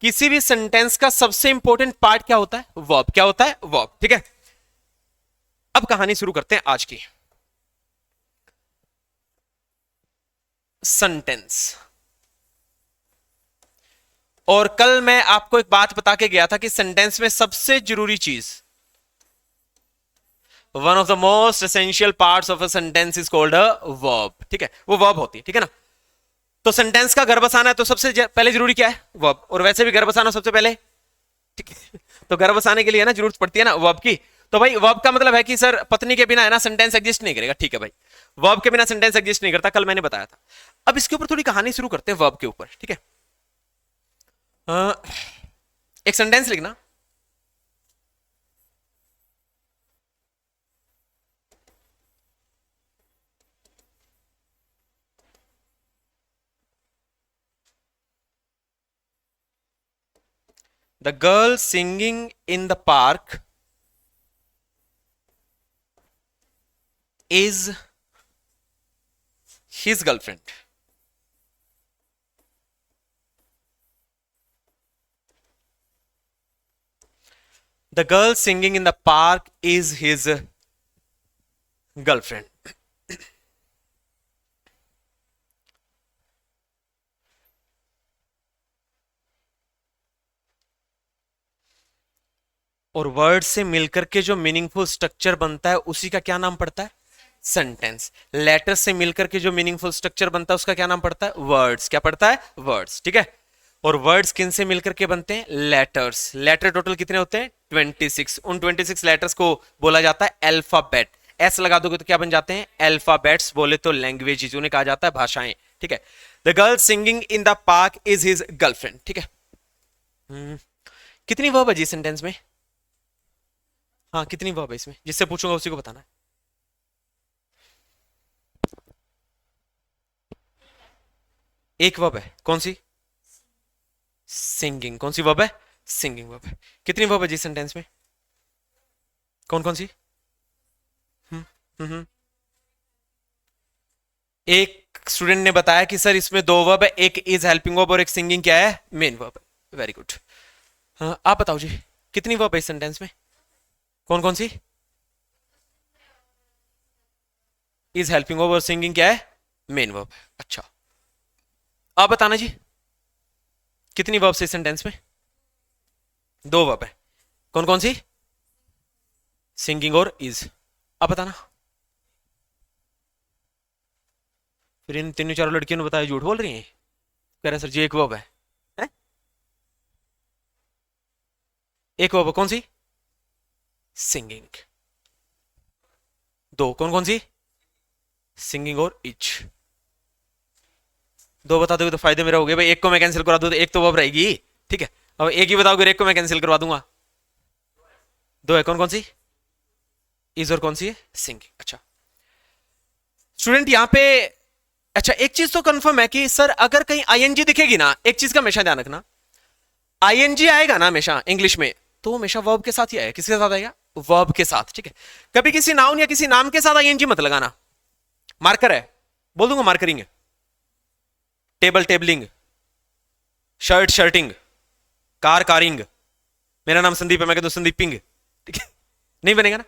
किसी भी सेंटेंस का सबसे इंपॉर्टेंट पार्ट क्या होता है? वर्ब। क्या होता है? वर्ब। ठीक है, अब कहानी शुरू करते हैं आज की। सेंटेंस। और कल मैं आपको एक बात बता के गया था कि सेंटेंस में सबसे जरूरी चीज, one of the most essential parts of a sentence is called a verb. ठीक है, वो वर्ब होती है। ठीक है ना? तो सेंटेंस का घर बसाना है तो सबसे पहले जरूरी क्या है? वर्ब। और वैसे भी घर बसाना सबसे पहले, ठीक है, तो घर बसाने के लिए ना जरूरत पड़ती है ना वर्ब की। तो भाई वर्ब का मतलब है कि सर पत्नी के बिना है ना सेंटेंस एग्जिस्ट नहीं करेगा। ठीक है भाई, वर्ब के बिना सेंटेंस एग्जिस्ट नहीं करता, कल मैंने बताया था। अब इसके ऊपर थोड़ी कहानी शुरू करते हैं वर्ब के ऊपर। ठीक है, एक सेंटेंस लिखना। The girl singing in the park is his girlfriend. The girl singing in the park is his girlfriend. और वर्ड से मिलकर के जो मीनिंगफुल स्ट्रक्चर बनता है उसी का क्या नाम पड़ता है? सेंटेंस। लेटर से मिलकर के जो मीनिंगफुल स्ट्रक्चर बनता है उसका क्या नाम पड़ता है? वर्ड्स। क्या पड़ता है? वर्ड्स। ठीक है, और वर्ड्स किन से मिलकर के बनते हैं? लेटर्स। लेटर टोटल कितने होते हैं? 26। उन 26 लेटर्स को बोला जाता है अल्फाबेट। एस लगा दोगे तो क्या बन जाते हैं? अल्फाबेट्स। बोले तो लैंग्वेज, उन्हें कहा जाता है भाषाएं। ठीक है, the girl singing in the park is his girlfriend. ठीक है, कितनी वर्ब है जी सेंटेंस में? हाँ, कितनी वर्ब है इसमें? जिससे पूछूंगा उसी को बताना है। एक वर्ब है। कौन सी? सिंगिंग। कौन सी वर्ब है? सिंगिंग वर्ब है। कितनी वर्ब है जी सेंटेंस में? कौन कौन सी? हम्म हम्म। एक स्टूडेंट ने बताया कि सर इसमें दो वर्ब है, एक इज हेल्पिंग वर्ब और एक सिंगिंग क्या है? मेन वर्ब है। Very good. हाँ, आप बताओ जी, कितनी वर्ब है इस सेंटेंस में? कौन कौन सी? इज हेल्पिंग वर्ब और सिंगिंग क्या है? Main verb. अच्छा, आप बताना जी, कितनी वर्ब से इस सेंटेंस में? दो वर्ब है। कौन कौन सी? सिंगिंग और इज। आप बताना। फिर इन तीनों चारों लड़कियों ने बताया झूठ बोल रही हैं। कह रहे सर जी एक वर्ब है, हैं? एक वर्ब कौन सी? सिंगिंग। दो कौन कौन सी? सिंगिंग और इच। दो बता दोगे तो फायदे मेरा हो गया भाई, एक को मैं कैंसिल करा दूं तो एक तो वर्ब रहेगी। ठीक है, अब एक ही बताओगे, एक को मैं कैंसिल करवा दूंगा। दो है। कौन कौन सी? इज और कौन सी है? सिंगिंग। अच्छा स्टूडेंट यहाँ पे, अच्छा एक चीज तो कंफर्म है कि सर अगर कहीं आईएनजी दिखेगी ना, एक चीज का हमेशा ध्यान रखना, आईएनजी आएगा ना हमेशा इंग्लिश में, तो वो हमेशा वर्ब के साथ ही आएगा। किसके साथ आएगा? वर्ब के साथ। ठीक है, कभी किसी नाउन या किसी नाम के साथ आईएनजी मत लगाना। मार्कर है, बोल दूंगा मार्करिंग है। Table tabling, shirt shirting, car carrying. मेरा नाम संदीप है, मैं कहता हूं संदीपिंग। ठीक है, नहीं बनेगा ना।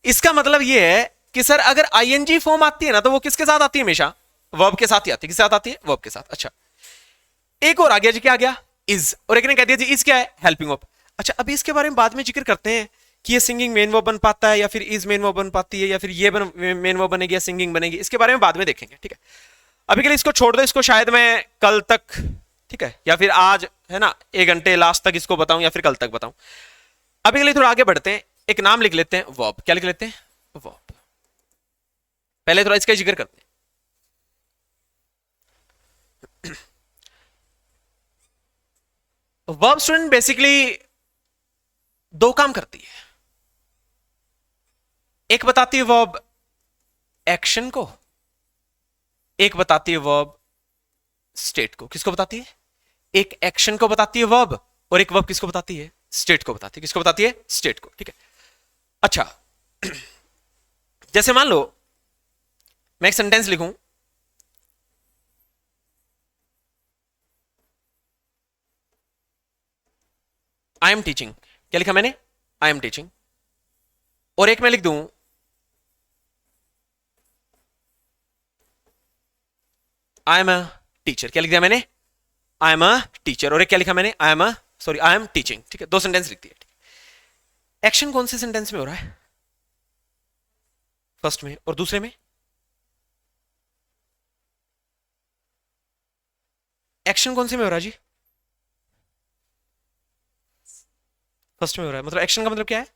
इसका मतलब यह है कि सर अगर आईएनजी फॉर्म आती है ना तो वो किसके साथ आती है? हमेशा वर्ब के साथ ही आती है। किसके साथ आती है? वर्ब के साथ। अच्छा, एक और आ गया जी, क्या आ गया? इज। और एक ने कह दिया जी इज क्या है? Helping verb. अच्छा, अभी इसके बारे में बाद में जिक्र करते हैं कि ये सिंगिंग मेन वर्ब बन पाता है या फिर इज मेन वर्ब बन पाती है या फिर ये मेन वर्ब बनेगी या सिंगिंग बनेगी, इसके बारे में बाद में देखेंगे। ठीक है, अभी के लिए इसको छोड़ दो, इसको शायद मैं कल तक, ठीक है, या फिर आज है ना 1 घंटे लास्ट तक इसको बताऊं या फिर कल तक बताऊं। अभी के लिए थोड़ा आगे बढ़ते हैं, एक नाम लिख लेते हैं वर्ब। क्या लिख लेते हैं? वर्ब। पहले थोड़ा इसका जिक्र करते हैं। वर्ब स्टूडेंट बेसिकली दो काम करती है। एक बताती है वर्ब एक्शन को, एक बताती है वर्ब स्टेट को। किसको बताती है? एक एक्शन को बताती है वर्ब, और एक वर्ब किसको बताती है? स्टेट को बताती है। किसको बताती है? स्टेट को। ठीक है, अच्छा जैसे मान लो मैं एक सेंटेंस लिखूं, आई एम टीचिंग, क्या लिखा मैंने, आई एम टीचिंग। और एक मैं लिख दूं आई एम अ टीचर, क्या लिख दिया मैंने, आई एम अ टीचर। और एक क्या लिखा मैंने, I am a sorry I am teaching, ठीक है, दो सेंटेंस लिख दिए। एक्शन कौन से सेंटेंस में हो रहा है, फर्स्ट में और दूसरे में, एक्शन कौन से में हो रहा है जी, फर्स्ट में हो रहा है, मतलब एक्शन का मतलब क्या है,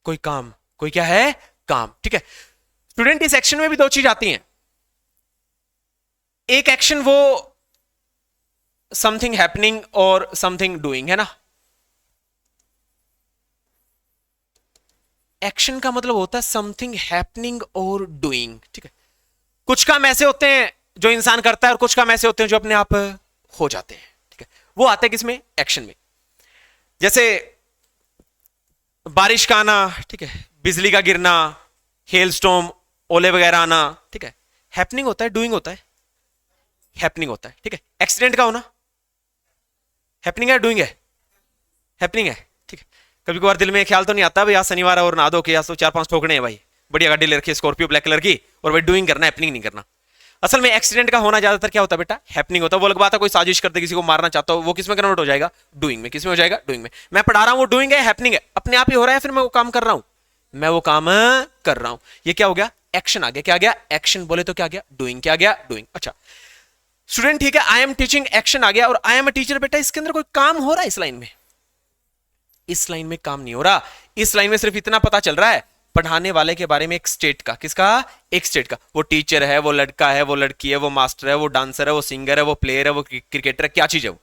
कोई काम, कोई क्या है, काम, ठीक है। स्टूडेंट इस एक्शन में भी दो चीज आती हैं, एक एक्शन वो समथिंग हैपनिंग और समथिंग डूइंग है ना। एक्शन का मतलब होता है समथिंग हैपनिंग और डूइंग, ठीक है। कुछ काम ऐसे होते हैं जो इंसान करता है और कुछ काम ऐसे होते हैं जो अपने आप हो जाते हैं, ठीक है, वो आते हैं किसमें, एक्शन में। जैसे बारिश का आना, ठीक है, बिजली का गिरना, हेल स्टॉर्म, ओले वगैरह आना, ठीक है, हैपनिंग होता है, डूइंग होता है, हैपनिंग होता है, ठीक है। एक्सीडेंट का होना हैपनिंग है, डूइंग है, हैपनिंग है, ठीक है। कभी कभार दिल में ख्याल तो नहीं आता भाई आज शनिवार है और नहा दो के आज तो 4-5 ठोकने हैं भाई, बढ़िया गाड़ी ले रखी स्कॉर्पियो ब्लैक कलर की, और भाई डूइंग करना, हैपनिंग नहीं करना। असल में एक्सीडेंट का होना ज्यादातर क्या होता है बेटा, हैपनिंग होता है। वो अलग बात है कोई साजिश करते किसी को मारना चाहता हो, वो किस में कन्वर्ट हो जाएगा, डूइंग में। किस में हो जाएगा, डूइंग में। मैं पढ़ा रहा हूं वो डूइंग है, हैपनिंग है, अपने आप ही हो रहा है, फिर मैं वो काम कर रहा हूं, मैं वो काम कर रहा हूं, ये क्या हो गया, एक्शन आ गया। क्या आ गया, एक्शन। बोले तो क्या आ गया, डूइंग। क्या आ गया, डूइंग। अच्छा स्टूडेंट ठीक है, आई एम टीचिंग, एक्शन आ गया, और आई एम अ टीचर, बेटा इसके अंदर कोई काम हो रहा है इस लाइन में, इस लाइन में काम नहीं हो रहा। इस लाइन में सिर्फ इतना पता चल रहा है पढ़ाने वाले के बारे में, एक स्टेट का, किसका, एक स्टेट का। वो टीचर है, वो लड़का है, वो लड़की है, वो मास्टर है, वो डांसर है, वो सिंगर है, वो प्लेयर है, वो क्रिकेटर है, क्या चीज है वो।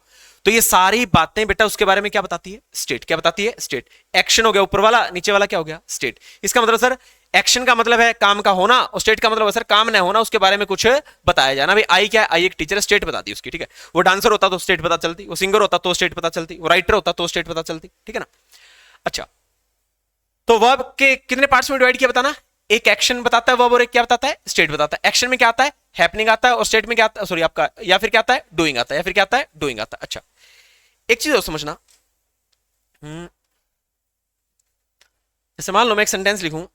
तो ये सारी बातें बेटा उसके बारे में क्या बताती है, स्टेट। क्या बताती है, स्टेट। एक्शन हो गया ऊपर वाला, नीचे वाला क्या हो गया, स्टेट। इसका मतलब सर एक्शन का मतलब है काम का होना, और स्टेट का मतलब है सर काम न होना, उसके बारे में कुछ बताया जाना। भाई आई क्या है, आई एक टीचर है, स्टेट बता दी उसकी, ठीक है। वो डांसर होता तो स्टेट पता चलती, वो सिंगर होता तो स्टेट पता चलती, वो राइटर होता तो स्टेट पता चलती, ठीक है ना। अच्छा तो वर्ब के कितने पार्ट्स में डिवाइड किया बताना, एक एक्शन बताता है वर्ब, और एक क्या बताता है, स्टेट बताता है। एक्शन में क्या आता है, हैपनिंग आता है, और स्टेट में क्या आता है, सॉरी आपका, या फिर क्या आता है, डूइंग आता है, या फिर क्या आता है, डूइंग आता है। अच्छा एक चीज और समझना, जैसे मान लो मैं एक सेंटेंस लिखूं,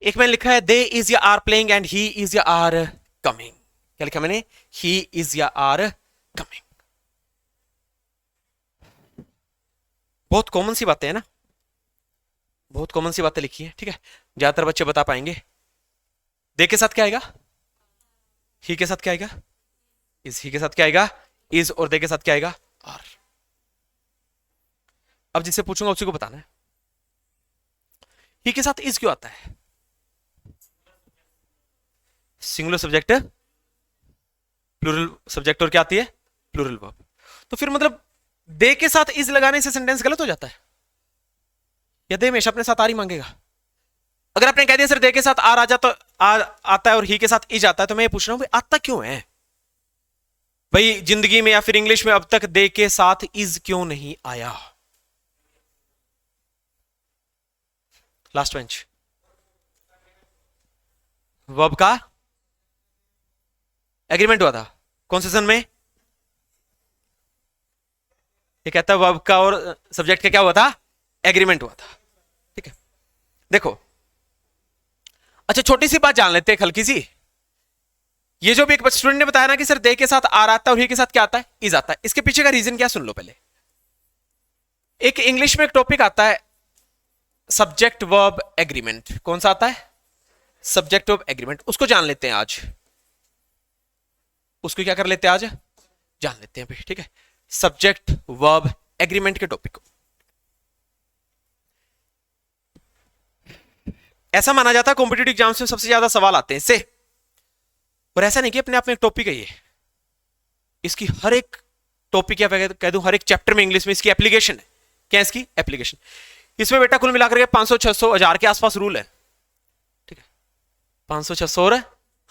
एक मैंने लिखा है दे इज या are playing and he is या आर कमिंग। क्या लिखा मैंने, ही इज या आर कमिंग। बहुत कॉमन सी बातें है ना, बहुत कॉमन सी बातें लिखी है, ठीक है, ज्यादातर बच्चे बता पाएंगे। दे के साथ क्या आएगा, ही के साथ क्या आएगा, इज। ही के साथ क्या आएगा, इज। और दे के साथ क्या आएगा, आर। अब जिससे पूछूंगा उसी को बताना है, ही के साथ इज क्यों आता है, सिंगुलर सब्जेक्ट प्लूरल सब्जेक्ट, और क्या आती है, प्लूरल वर्ब। तो फिर मतलब दे के साथ इज लगाने से सेंटेंस गलत हो जाता है, या दे हमेशा अपने साथ आर ही मांगेगा। अगर आपने कह दिया सर दे के साथ आर आ जाता, आता है और ही के साथ इज आता है, तो मैं ये पूछ रहा हूं भाई आता क्यों है भाई जिंदगी में, या फिर इंग्लिश में अब तक दे के साथ इज क्यों नहीं आया। लास्ट बेंच वर्ब का एग्रीमेंट हुआ था कौन से सन में, ये कहता है वर्ब का और सब्जेक्ट का क्या हुआ था, एग्रीमेंट हुआ था, ठीक है। देखो अच्छा छोटी सी बात जान लेते हैं हल्की सी, ये जो भी एक स्टूडेंट ने बताया ना कि सर दे के साथ आर आता है और ही के साथ क्या आता है, इज आता है, इसके पीछे का रीजन क्या सुन लो पहले। एक इंग्लिश में एक टॉपिक आता है सब्जेक्ट वर्ब एग्रीमेंट, कौन सा आता है, सब्जेक्ट वर्ब एग्रीमेंट, उसको जान लेते हैं आज, उसको क्या कर लेते हैं आज, जान लेते हैं भाई, ठीक है। सब्जेक्ट वर्ब एग्रीमेंट के टॉपिक को ऐसा माना जाता है कॉम्पिटिटिव एग्जाम्स में सबसे ज्यादा सवाल आते हैं इससे, और ऐसा नहीं कि अपने आप में एक टॉपिक है ये, इसकी हर एक टॉपिक या कह दूं हर एक चैप्टर में इंग्लिश में इसकी एप्लीकेशन है। क्या है इसकी एप्लीकेशन, इसमें बेटा कुल मिलाकर के 500 600 1000 के आसपास रूल है, ठीक है। 500 600 और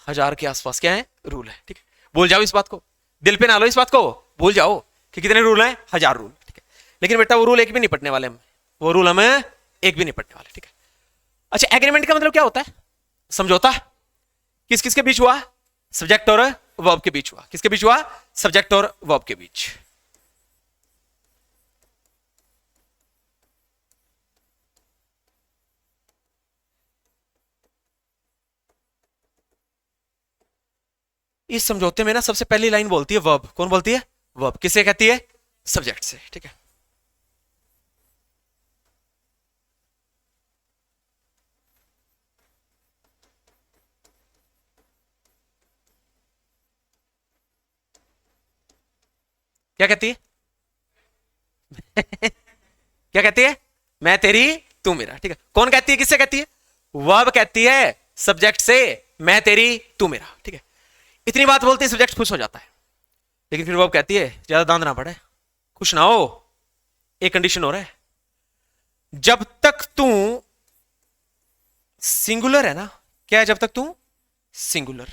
1000 के आसपास क्या है, रूल है, ठीक है। भूल जाओ इस बात को, दिल पे ना लो इस बात को, भूल जाओ कि कितने रूल हैं, 1000 रूल, ठीक है। लेकिन बेटा वो रूल एक भी नहीं पढ़ने वाले हम, वो रूल हमें एक भी नहीं पढ़ने वाले, ठीक है। अच्छा, एग्रीमेंट का मतलब क्या होता है, समझौता। किस किस के बीच हुआ, सब्जेक्ट और वर्ब के बीच हुआ। किसके बीच हुआ, सब्जेक्ट और वर्ब के बीच। इस समझौते में ना सबसे पहली लाइन बोलती है वर्ब। कौन बोलती है, वर्ब। किसे कहती है, सब्जेक्ट से, ठीक है। क्या कहती है क्या कहती है, मैं तेरी तू मेरा, ठीक है। कौन कहती है, किससे कहती है, वर्ब कहती है सब्जेक्ट से, मैं तेरी तू मेरा, ठीक है। इतनी बात बोलते हैं सब्जेक्ट खुश हो जाता है, लेकिन फिर वर्ब कहती है ज्यादा दांत ना पड़े, खुश ना हो, एक कंडीशन हो रहा है, जब तक तू सिंगुलर है ना, क्या है, जब तक तू सिंगुलर,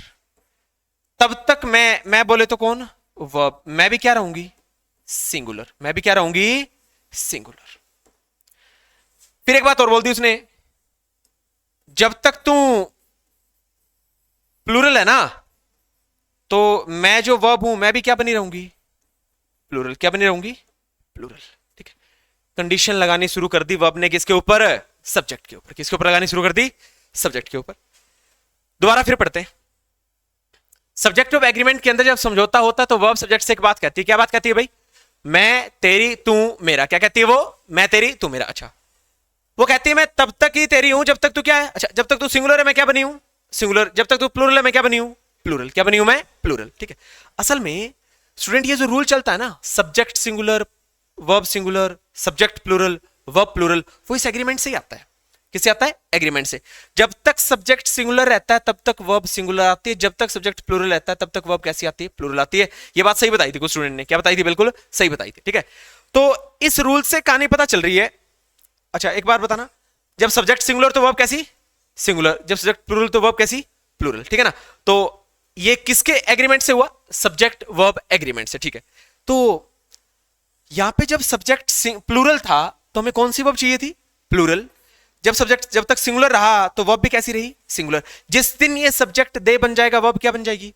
तब तक मैं बोले तो कौन, वर्ब, मैं भी क्या रहूंगी, सिंगुलर, मैं भी क्या रहूंगी, सिंगुलर। फिर एक बात और बोल दी उसने, जब तक तू प्लूरल है ना, तो मैं जो वर्ब हूं मैं भी क्या बनी रहूंगी, प्लूरल। क्या बनी रहूंगी, प्लूरल, ठीक है। कंडीशन लगानी शुरू कर दी वर्ब ने, किसके ऊपर, सब्जेक्ट के ऊपर। किसके ऊपर लगानी शुरू कर दी, सब्जेक्ट के ऊपर। दोबारा फिर पढ़ते हैं। सब्जेक्ट ऑफ एग्रीमेंट के अंदर जब समझौता होता है तो वर्ब सब्जेक्ट से एक बात कहती है। क्या बात कहती है भाई, मैं तेरी तू मेरा। क्या कहती है वो, मैं तेरी तू मेरा। अच्छा, वो कहती है मैं तब तक ही तेरी हूं जब तक तू क्या है, अच्छा जब तक तू सिंगुलर है मैं क्या बनी हूं, सिंगुलर। जब तक तू प्लूरल है मैं क्या बनी हूं, प्लूरल। क्या बनी हूं मैं, प्लूरल, ठीक है। असल में स्टूडेंट ये जो रूल चलता है ना, subject singular, verb singular, subject plural, verb plural, वो इस एग्रीमेंट से ही आता है। किससे आता है, एग्रीमेंट से। जब तक सब्जेक्ट सिंगुलर रहता है तब तक वर्ब सिंगुलर आती है, जब तक सब्जेक्ट प्लूरल रहता है तब तक वर्ब कैसी आती है, प्लूरल आती है। ये बात सही बताई थी कुछ स्टूडेंट ने, क्या बताई थी, बिल्कुल सही बताई थी, ठीक है। तो इस रूल से कहानी पता चल रही है। अच्छा एक बार बताना, जब सब्जेक्ट सिंगुलर तो वर्ब कैसी, सिंगुलर। जब सब्जेक्ट प्लूरल तो वर्ब कैसी, प्लूरल, ठीक है ना। तो ये किसके एग्रीमेंट से हुआ, सब्जेक्ट वर्ब एग्रीमेंट से, ठीक है। तो यहां पे जब सब्जेक्ट प्लूरल था तो हमें कौन सी वर्ब चाहिए थी, प्लूरल। जब सब्जेक्ट जब तक सिंगुलर रहा तो वर्ब भी कैसी रही, सिंगुलर। जिस दिन ये सब्जेक्ट दे बन जाएगा वर्ब क्या बन जाएगी,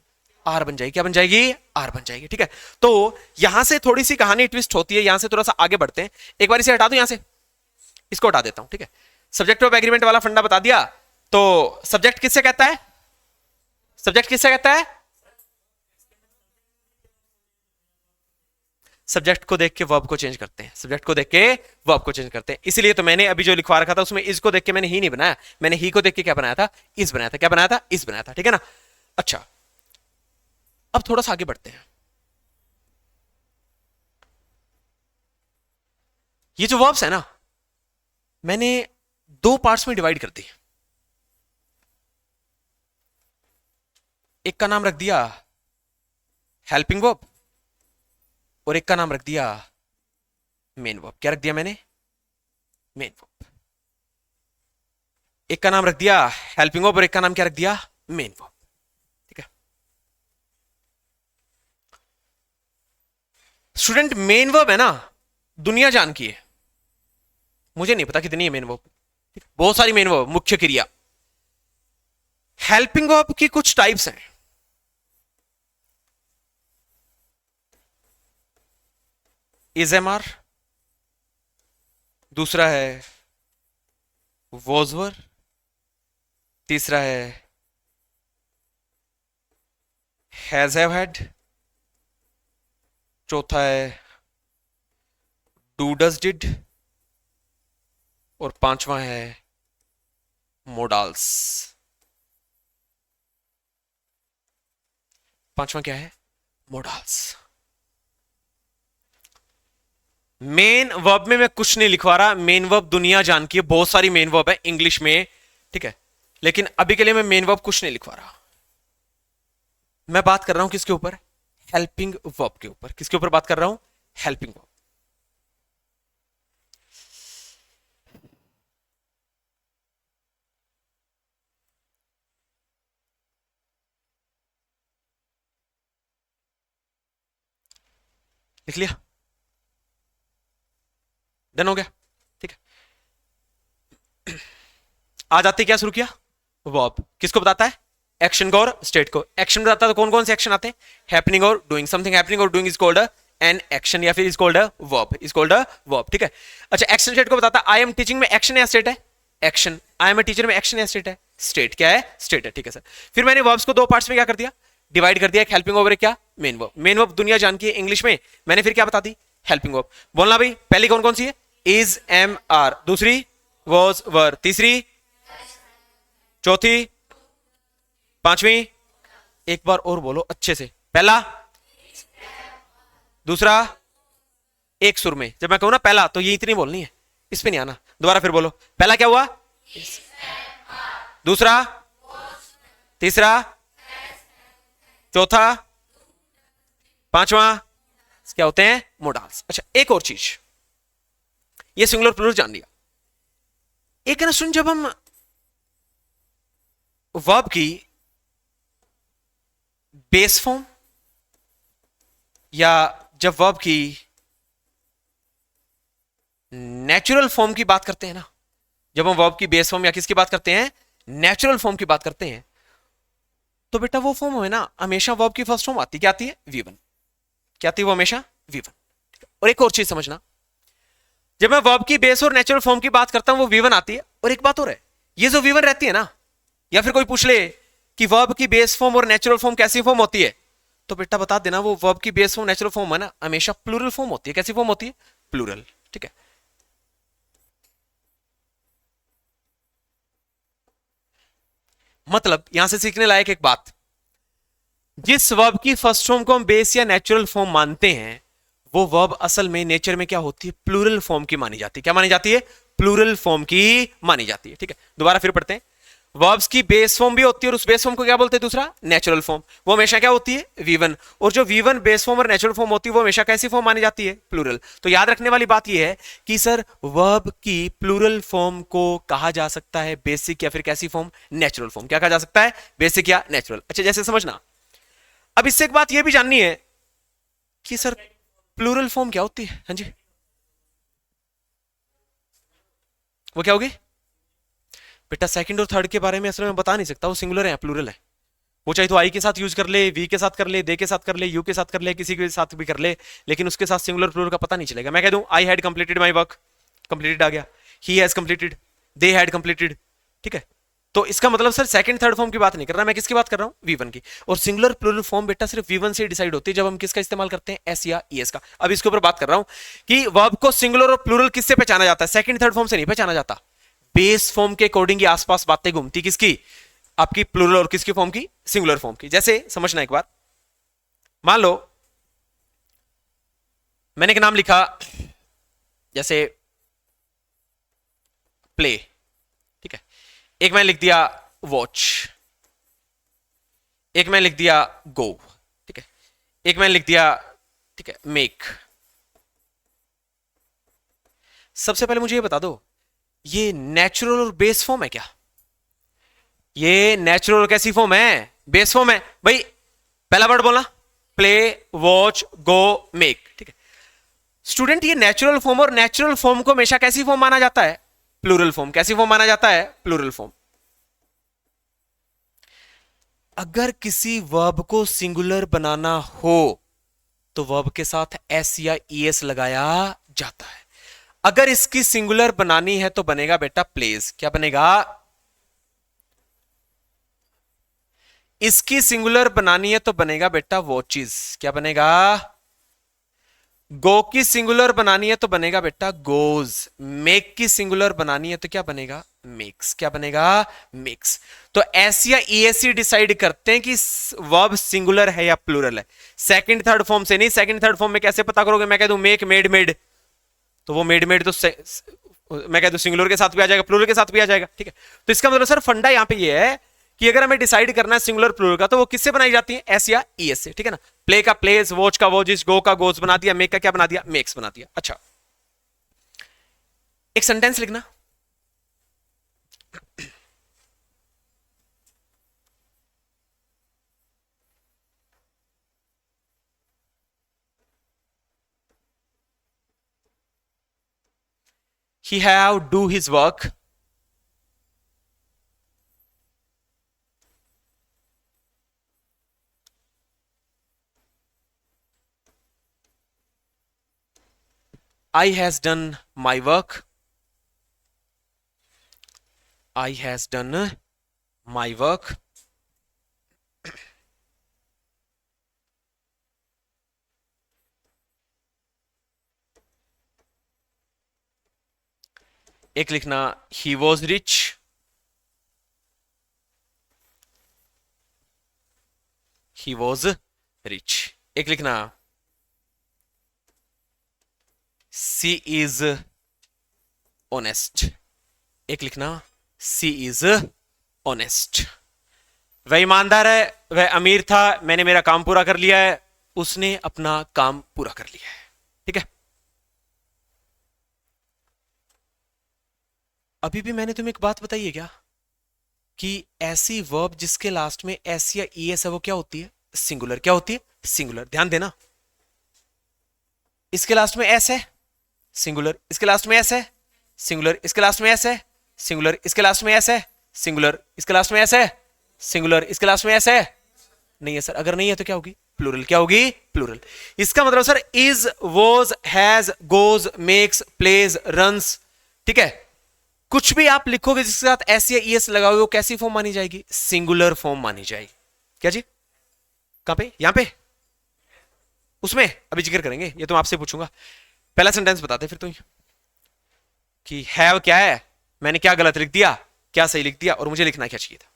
आर बन जाएगी। क्या बन जाएगी, आर बन जाएगी, ठीक है। तो यहां से थोड़ी सी कहानी ट्विस्ट होती है, यहां से थोड़ा सा आगे बढ़ते हैं। एक बार इसे हटा दूं, यहां से इसको हटा देता हूं, ठीक है। सब्जेक्ट ऑफ एग्रीमेंट वाला फंडा बता दिया। तो सब्जेक्ट किससे कहता है, सब्जेक्ट किससे कहता है, सब्जेक्ट को देख के वर्ब को चेंज करते हैं, सब्जेक्ट को देख के वर्ब को चेंज करते हैं। इसीलिए तो मैंने अभी जो लिखवा रखा था उसमें इस को देख के मैंने ही नहीं बनाया, मैंने ही को देख के क्या बनाया था, इस बनाया था। क्या बनाया था, इस बनाया था, ठीक है ना। अच्छा अब थोड़ा सा आगे बढ़ते हैं। ये जो वर्ब्स है ना, मैंने दो पार्ट्स में डिवाइड कर दी। एक का नाम रख दिया हेल्पिंग वर्ब और एक का नाम रख दिया मेन वर्ब। क्या रख दिया मैंने, मेन वर्ब। एक का नाम रख दिया हेल्पिंग वर्ब और एक का नाम क्या रख दिया, मेन वर्ब, ठीक है। स्टूडेंट मेन वर्ब है ना, दुनिया जान की है, मुझे नहीं पता कितनी है मेन वर्ब, बहुत सारी मेन वर्ब, मुख्य क्रिया। हेल्पिंग वर्ब की कुछ टाइप्स हैं। इज-एम-आर, दूसरा है वॉज-वर, तीसरा है हैज हैव हैड, चौथा है डू डज डिड और पांचवा है मोडाल्स। पांचवा क्या है, मोडाल्स। मेन वर्ब में मैं कुछ नहीं लिखवा रहा, मेन वर्ब दुनिया जान की है, बहुत सारी मेन वर्ब है इंग्लिश में, ठीक है। लेकिन अभी के लिए मैं मेन वर्ब कुछ नहीं लिखवा रहा, मैं बात कर रहा हूं किसके ऊपर, हेल्पिंग वर्ब के ऊपर। किसके ऊपर बात कर रहा हूं, हेल्पिंग वर्ब। लिख लिया, डन हो गया, ठीक है। आ जाते क्या शुरू किया, वर्ब किसको बताता है, एक्शन को और स्टेट को। एक्शन बताता है तो कौन कौन से एक्शन आते हैं, हैपनिंग और डूइंग, समथिंग हैपनिंग और doing is called an action या फिर is called verb, is called verb, ठीक है। अच्छा एक्शन स्टेट को बताता है, आई एम टीचिंग में एक्शन या स्टेट है, action, I am a teacher में एक्शन या स्टेट है, स्टेट क्या है, स्टेट है, ठीक है सर। फिर मैंने वर्ब्स को दो पार्ट्स में क्या कर दिया, डिवाइड कर दिया, एक हेल्पिंग वर्ब क्या मेन वर्ब। मेन वर्ब दुनिया जानती है इंग्लिश में, मैंने फिर क्या बता दी, हेल्पिंग वर्ब। बोलना भाई पहली कौन कौन सी है, इज एम आर, दूसरी वॉज वर, तीसरी, चौथी, पांचवी, एक बार और बोलो अच्छे से, पहला, दूसरा, एक सुर में, जब मैं कहूं ना पहला तो ये इतनी बोलनी है, इस पे नहीं आना, दोबारा फिर बोलो, पहला क्या हुआ, दूसरा, तीसरा, चौथा, पांचवा, क्या होते हैं मोडाल्स। अच्छा एक और चीज, ये सिंगुलर प्लूरल जान लिया, एक है ना सुन, जब हम वर्ब की बेस फॉर्म या जब वर्ब की नेचुरल फॉर्म की बात करते हैं ना, जब हम वर्ब की बेस फॉर्म या किसकी बात करते हैं, नेचुरल फॉर्म की बात करते हैं, तो बेटा वो फॉर्म है ना हमेशा वर्ब की फर्स्ट फॉर्म आती, क्या आती है, वी1, क्या आती है वो हमेशा वी1। और एक और चीज समझना, जब मैं वर्ब की बेस और नेचुरल फॉर्म की बात करता हूं वो वी1 आती है, और एक बात और है, ये जो वी1 रहती है ना, या फिर कोई पूछ ले कि वर्ब की बेस फॉर्म और नेचुरल फॉर्म कैसी फॉर्म होती है, तो बेटा बता देना वो वर्ब की बेस फॉर्म नेचुरल फॉर्म है ना हमेशा प्लूरल फॉर्म होती है, कैसी फॉर्म होती है, प्लूरल, ठीक है। मतलब यहां से सीखने लायक एक बात, जिस वर्ब की फर्स्ट फॉर्म को हम बेस या नेचुरल फॉर्म मानते हैं, वो वर्ब असल में नेचर में क्या होती है, प्लूरल फॉर्म की मानी जाती है, क्या मानी जाती है, प्लूरल फॉर्म की मानी जाती है, ठीक है। दोबारा फिर पढ़ते हैं, वर्ब्स की बेस फॉर्म भी होती है और उस बेस फॉर्म को क्या बोलते हैं, दूसरा नेचुरल फॉर्म, वो हमेशा क्या होती है, वी1, और जो वी1 बेस फॉर्म और नेचुरल फॉर्म होती है वो हमेशा कैसी फॉर्म मानी जाती है, प्लूरल। तो याद रखने वाली बात ये है कि सर वर्ब की प्लूरल फॉर्म को कहा जा सकता है बेसिक या फिर कैसी फॉर्म, नेचुरल फॉर्म, क्या कहा जा सकता है, बेसिक या नेचुरल। अच्छा जैसे समझना, अब इससे एक बात यह भी जाननी है कि सर प्लूरल फॉर्म क्या होती है, हाँ जी वो क्या होगी, बेटा सेकंड और थर्ड के बारे में असल में बता नहीं सकता, वो सिंगुलर है या प्लूरल है, वो चाहे तो आई के साथ यूज कर ले, वी के साथ कर ले, दे के साथ कर ले, यू के साथ कर ले, किसी के साथ भी कर ले, लेकिन उसके साथ सिंगुलर प्लूरल का पता नहीं चलेगा। मैं कह दूं I had completed my work, completed आ गया, he has completed, they had completed, ठीक है। तो इसका मतलब सर सेकंड थर्ड फॉर्म की बात नहीं कर रहा, मैं किसकी बात कर रहा हूं, वी1 की। और सिंगुलर प्लूरल फॉर्म बेटा सिर्फ वी1 से डिसाइड होती है जब हम किसका इस्तेमाल करते हैं, एस या ईएस का। अब इसके ऊपर बात कर रहा हूं कि वर्ब को सिंगुलर और प्लूरल किससे पहचाना जाता है, सेकंड थर्ड फॉर्म से नहीं पहचाना जाता, बेस फॉर्म के अकॉर्डिंग ही आसपास बातें घूमती, किसकी, आपकी प्लूरल और किसकी फॉर्म की, सिंगुलर फॉर्म की। जैसे समझना एक बार, मान लो मैंने एक नाम लिखा जैसे प्ले, ठीक है, एक मैंने लिख दिया वॉच, एक मैंने लिख दिया गो, ठीक है, एक मैंने लिख दिया, ठीक है, मेक। सबसे पहले मुझे ये बता दो, ये नेचुरल और बेस फॉर्म है क्या, ये नेचुरल और कैसी फॉर्म है, बेस फॉर्म है भाई। पहला वर्ड बोलना, प्ले, वॉच, गो, मेक, ठीक है। स्टूडेंट ये नेचुरल फॉर्म, और नेचुरल फॉर्म को हमेशा कैसी फॉर्म माना जाता है, प्लूरल फॉर्म, कैसी फॉर्म माना जाता है, प्लूरल फॉर्म। अगर किसी वर्ब को सिंगुलर बनाना हो तो वर्ब के साथ एस या ईएस लगाया जाता है। अगर इसकी सिंगुलर बनानी है तो बनेगा बेटा प्लेज, क्या बनेगा, इसकी सिंगुलर बनानी है तो बनेगा बेटा वॉचेस, क्या बनेगा, गो की सिंगुलर बनानी है तो बनेगा बेटा गोज, मेक की सिंगुलर बनानी है तो क्या बनेगा, मेक्स, क्या बनेगा, मेक्स। तो एस या ईएससी डिसाइड करते हैं कि वर्ब सिंगुलर है या प्लूरल है, सेकंड थर्ड फॉर्म से नहीं। सेकंड थर्ड फॉर्म में कैसे पता करोगे, मैं कह दूं मेक, मेड, मेड, तो वो मेड मेड तो मैं कह दूं सिंगुलर के साथ भी आ जाएगा, प्लूरल के साथ भी आ जाएगा, ठीक है। तो इसका मतलब सर फंडा यहां पे ये है कि अगर हमें डिसाइड करना है सिंगुलर प्लूरल का तो वो किससे बनाई जाती है, एस या ईएस से, ठीक है ना। प्ले का प्लेस, वॉच का वॉचिस, गो का गोज बना दिया, मेक का क्या बना दिया, मेक्स बना दिया। अच्छा एक सेंटेंस लिखना, he have do his work, I has done my work, I has done my work, एक लिखना he was rich, he was rich, एक लिखना she is honest, एक लिखना she is honest, वह ईमानदार है, वह अमीर था, मैंने मेरा काम पूरा कर लिया है, उसने अपना काम पूरा कर लिया है। ठीक है, अभी भी मैंने तुम्हें एक बात बताई है क्या कि ऐसी वर्ब जिसके लास्ट में एस या ई एस है वो क्या होती है? सिंगुलर। क्या होती है? सिंगुलर। ध्यान देना, इसके लास्ट में एस है, सिंगुलर, इसके लास्ट में एस है, सिंगुलर, इसके लास्ट में एस है, सिंगुलर, इसके लास्ट में एस है, सिंगुलर, इसके लास्ट में एस है, सिंगुलर, इसके लास्ट में एस है। नहीं है सर, अगर नहीं है तो क्या होगी? प्लूरल। क्या होगी? प्लूरल। इसका मतलब sir is, was, has, goes, makes, plays, runs. ठीक है, कुछ भी आप लिखोगे जिसके साथ एस या ई एस लगाओगे वो कैसी फॉर्म मानी जाएगी? सिंगुलर फॉर्म मानी जाएगी। क्या जी? कहां पे? यहां पे? उसमें अभी जिक्र करेंगे, ये तो आपसे पूछूंगा। पहला सेंटेंस बताते फिर तो कि हैव क्या है, मैंने क्या गलत लिख दिया, क्या सही लिख दिया, और मुझे लिखना क्या चाहिए था।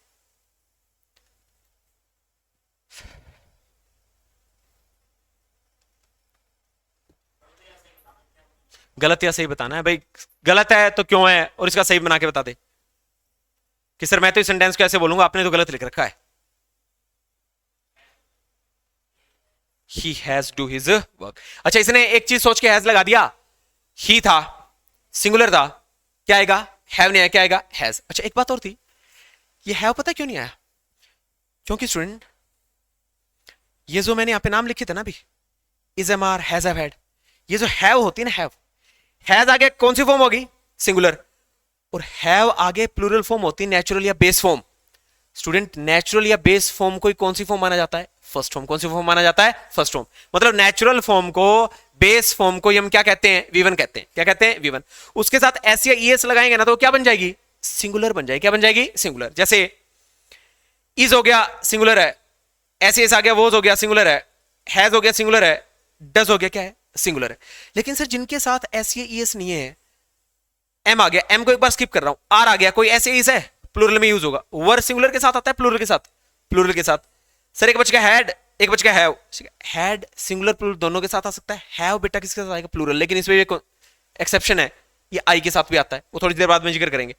गलत या सही बताना है भाई। गलत है तो क्यों है, और इसका सही बना के बता दे कि सर मैं तो इस सेंटेंस को ऐसे बोलूंगा, आपने तो गलत लिख रखा है। He has do his work। अच्छा, इसने एक चीज सोच के हैज लगा दिया, ही था, सिंगुलर था, क्या आएगा? हैव नहीं आया, क्या आएगा? हैज। अच्छा, एक बात और थी, ये हैव पता क्यों नहीं आया? क्योंकि स्टूडेंट ये जो मैंने यहां पे नाम लिखे थे ना अभी, is am are, has, have, had, ये जो हैव होती है ना, हैज आगे कौन सी फॉर्म होगी? सिंगुलर। और हैव आगे प्लूरल फॉर्म होती है, नेचुरल या बेस फॉर्म। स्टूडेंट, नेचुरल या बेस फॉर्म को कौन सी फॉर्म माना जाता है? First form. कौन सी फॉर्म माना जाता है? First form. मतलब नेचुरल फॉर्म को, बेस फॉर्म को हम क्या कहते हैं? वी1 कहते हैं। क्या कहते हैं? वी1। उसके साथ एस या ई एस लगाएंगे ना तो क्या बन जाएगी? सिंगुलर बन जाएगी। क्या बन जाएगी? सिंगुलर। जैसे इज हो गया, सिंगुलर है, एस एस आ गया, वोज हो गया, सिंगुलर है, हैज हो गया, सिंगुलर है, डज हो गया, क्या है? सिंगुलर है। लेकिन सर जिनके साथ एस या ई एस नहीं है, एम आ गया, एम को एक बार स्किप कर रहा हूं, आर आ गया, कोई ऐसे इस है, प्लूरल में यूज होगा। वर सिंगुलर के साथ आता है, प्लूरल के साथ, प्लूरल के साथ। सर एक बच गया हैड, एक बच गया हैव। हैड सिंगुलर प्लूरल दोनों के साथ आ सकता है, हैव बेटा किसके साथ आएगा? प्लूरल। लेकिन इसमें एक एक्सेप्शन है, ये आई के साथ भी आता है, वो थोड़ी देर बाद में जिक्र करेंगे।